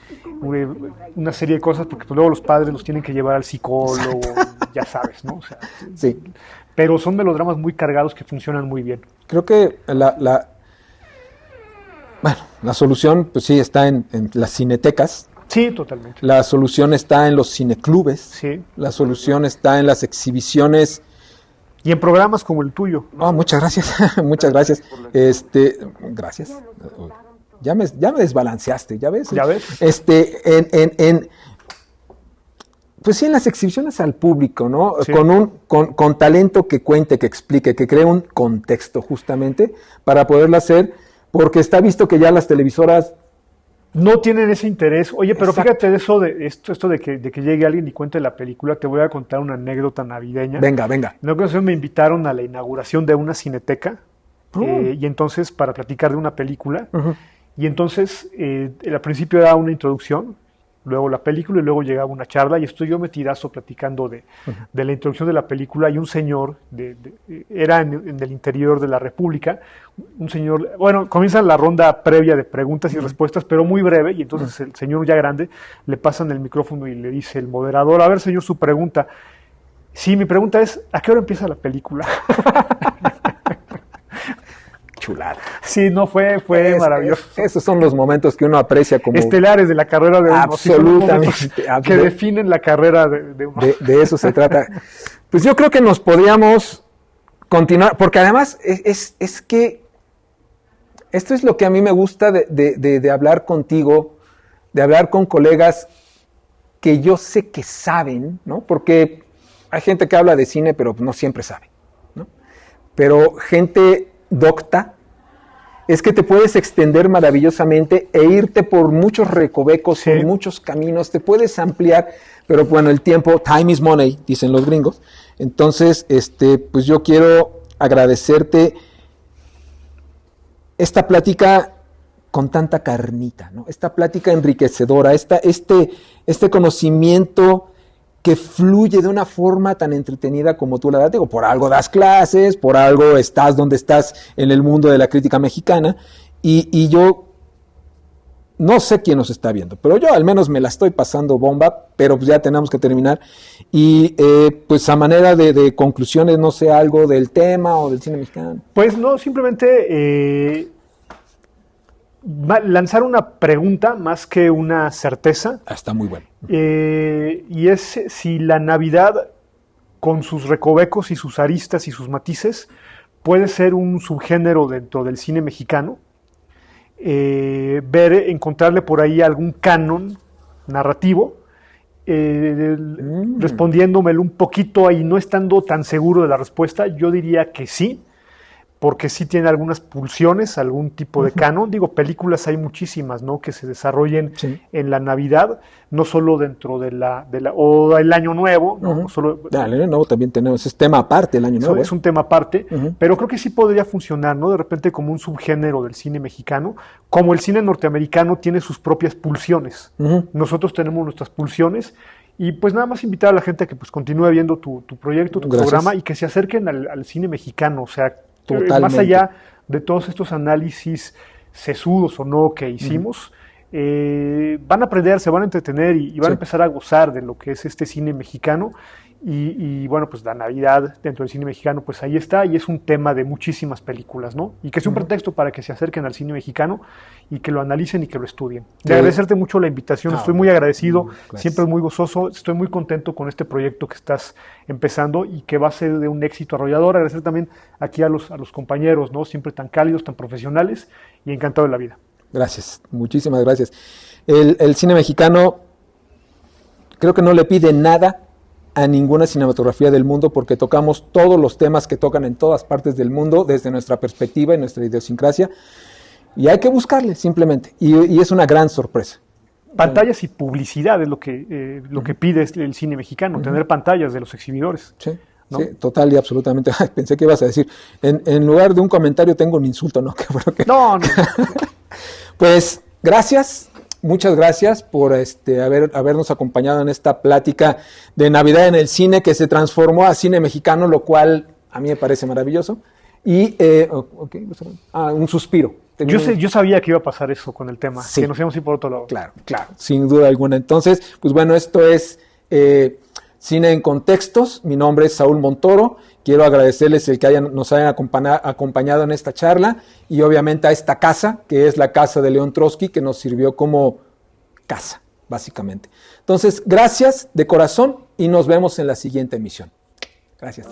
una serie de cosas, porque pues luego los padres los tienen que llevar al psicólogo, ya sabes, ¿no? O sea, sí. Pero son melodramas muy cargados que funcionan muy bien. Creo que la solución, pues sí, está en las cinetecas. Sí, totalmente. La solución está en los cineclubes. Sí. La solución está en las exhibiciones. Y en programas como el tuyo. Oh, muchas gracias, muchas gracias. Gracias. Ya me desbalanceaste, ¿ya ves? ¿Ya ves? Pues sí, en las exhibiciones al público, ¿no? Sí. Con talento que cuente, que explique, que cree un contexto justamente para poderlo hacer, porque está visto que ya las televisoras no tienen ese interés. Oye, pero Exacto. fíjate esto de que llegue alguien y cuente la película. Te voy a contar una anécdota navideña. Venga. En una ocasión me invitaron a la inauguración de una cineteca, y entonces para platicar de una película. Y entonces al principio era una introducción, luego la película, y luego llegaba una charla, y estoy yo metidazo platicando de la introducción de la película, y un señor, era en el interior de la República, un señor, bueno, comienza la ronda previa de preguntas y respuestas, pero muy breve, y entonces el señor ya grande le pasan el micrófono y le dice el moderador, a ver señor, su pregunta. Sí, mi pregunta es, ¿a qué hora empieza la película? chulada. Sí, no, fue maravilloso. Esos son los momentos que uno aprecia como estelares de la carrera de uno. Absolutamente. Sí, que definen la carrera de uno. De eso se trata. Pues yo creo que nos podríamos continuar, porque además es que esto es lo que a mí me gusta de hablar contigo, de hablar con colegas que yo sé que saben, ¿no? Porque hay gente que habla de cine, pero no siempre sabe, ¿no? Pero gente docta, es que te puedes extender maravillosamente e irte por muchos recovecos, Sí. por muchos caminos, te puedes ampliar, pero bueno, el tiempo, time is money, dicen los gringos. Entonces, pues yo quiero agradecerte esta plática con tanta carnita, ¿no? Esta plática enriquecedora, este conocimiento que fluye de una forma tan entretenida como tú la das. Digo, por algo das clases, por algo estás donde estás en el mundo de la crítica mexicana, y yo no sé quién nos está viendo, pero yo al menos me la estoy pasando bomba, pero pues ya tenemos que terminar. Y pues a manera de conclusiones, no sé, algo del tema o del cine mexicano. Pues no, simplemente lanzar una pregunta más que una certeza. Está muy bueno. Y es si la Navidad, con sus recovecos y sus aristas y sus matices, puede ser un subgénero dentro del cine mexicano. Encontrarle por ahí algún canon narrativo respondiéndomelo un poquito y no estando tan seguro de la respuesta, yo diría que sí, porque sí tiene algunas pulsiones, algún tipo de canon. Digo, películas hay muchísimas, ¿no? Que se desarrollen en la Navidad, no solo dentro de o el Año Nuevo, ¿no? No solo, el Año Nuevo también tenemos, es tema aparte el Año Nuevo. Es un tema aparte, pero creo que sí podría funcionar, ¿no? De repente como un subgénero del cine mexicano, como el cine norteamericano tiene sus propias pulsiones. Nosotros tenemos nuestras pulsiones. Y pues nada más invitar a la gente a que pues continúe viendo tu proyecto, tu programa, y que se acerquen al cine mexicano, o sea, más allá de todos estos análisis sesudos o no que hicimos, van a aprender, se van a entretener y van a empezar a gozar de lo que es este cine mexicano. Y bueno, pues la Navidad dentro del cine mexicano, pues ahí está, y es un tema de muchísimas películas, ¿no? Y que es un pretexto para que se acerquen al cine mexicano y que lo analicen y que lo estudien. De agradecerte mucho la invitación, estoy muy agradecido, siempre muy gozoso, estoy muy contento con este proyecto que estás empezando y que va a ser de un éxito arrollador. Agradecer también aquí a los compañeros, ¿no? Siempre tan cálidos, tan profesionales y encantado de la vida. Gracias, muchísimas gracias. El cine mexicano creo que no le pide nada a ninguna cinematografía del mundo, porque tocamos todos los temas que tocan en todas partes del mundo desde nuestra perspectiva y nuestra idiosincrasia, y hay que buscarle simplemente, y es una gran sorpresa. Pantallas y publicidad es lo que pide el cine mexicano, tener pantallas de los exhibidores. Sí, ¿no? Sí, total y absolutamente. Pensé que ibas a decir, en lugar de un comentario tengo un insulto, ¿no? No. Pues gracias. Muchas gracias por habernos acompañado en esta plática de Navidad en el cine que se transformó a cine mexicano, lo cual a mí me parece maravilloso. Y un suspiro. Yo sabía que iba a pasar eso con el tema, que nos íbamos a ir por otro lado. Claro, sin duda alguna. Entonces, pues bueno, esto es Cine en Contextos. Mi nombre es Saúl Montoro. Quiero agradecerles el que nos hayan acompañado en esta charla y obviamente a esta casa, que es la casa de León Trotsky, que nos sirvió como casa, básicamente. Entonces, gracias de corazón y nos vemos en la siguiente emisión. Gracias.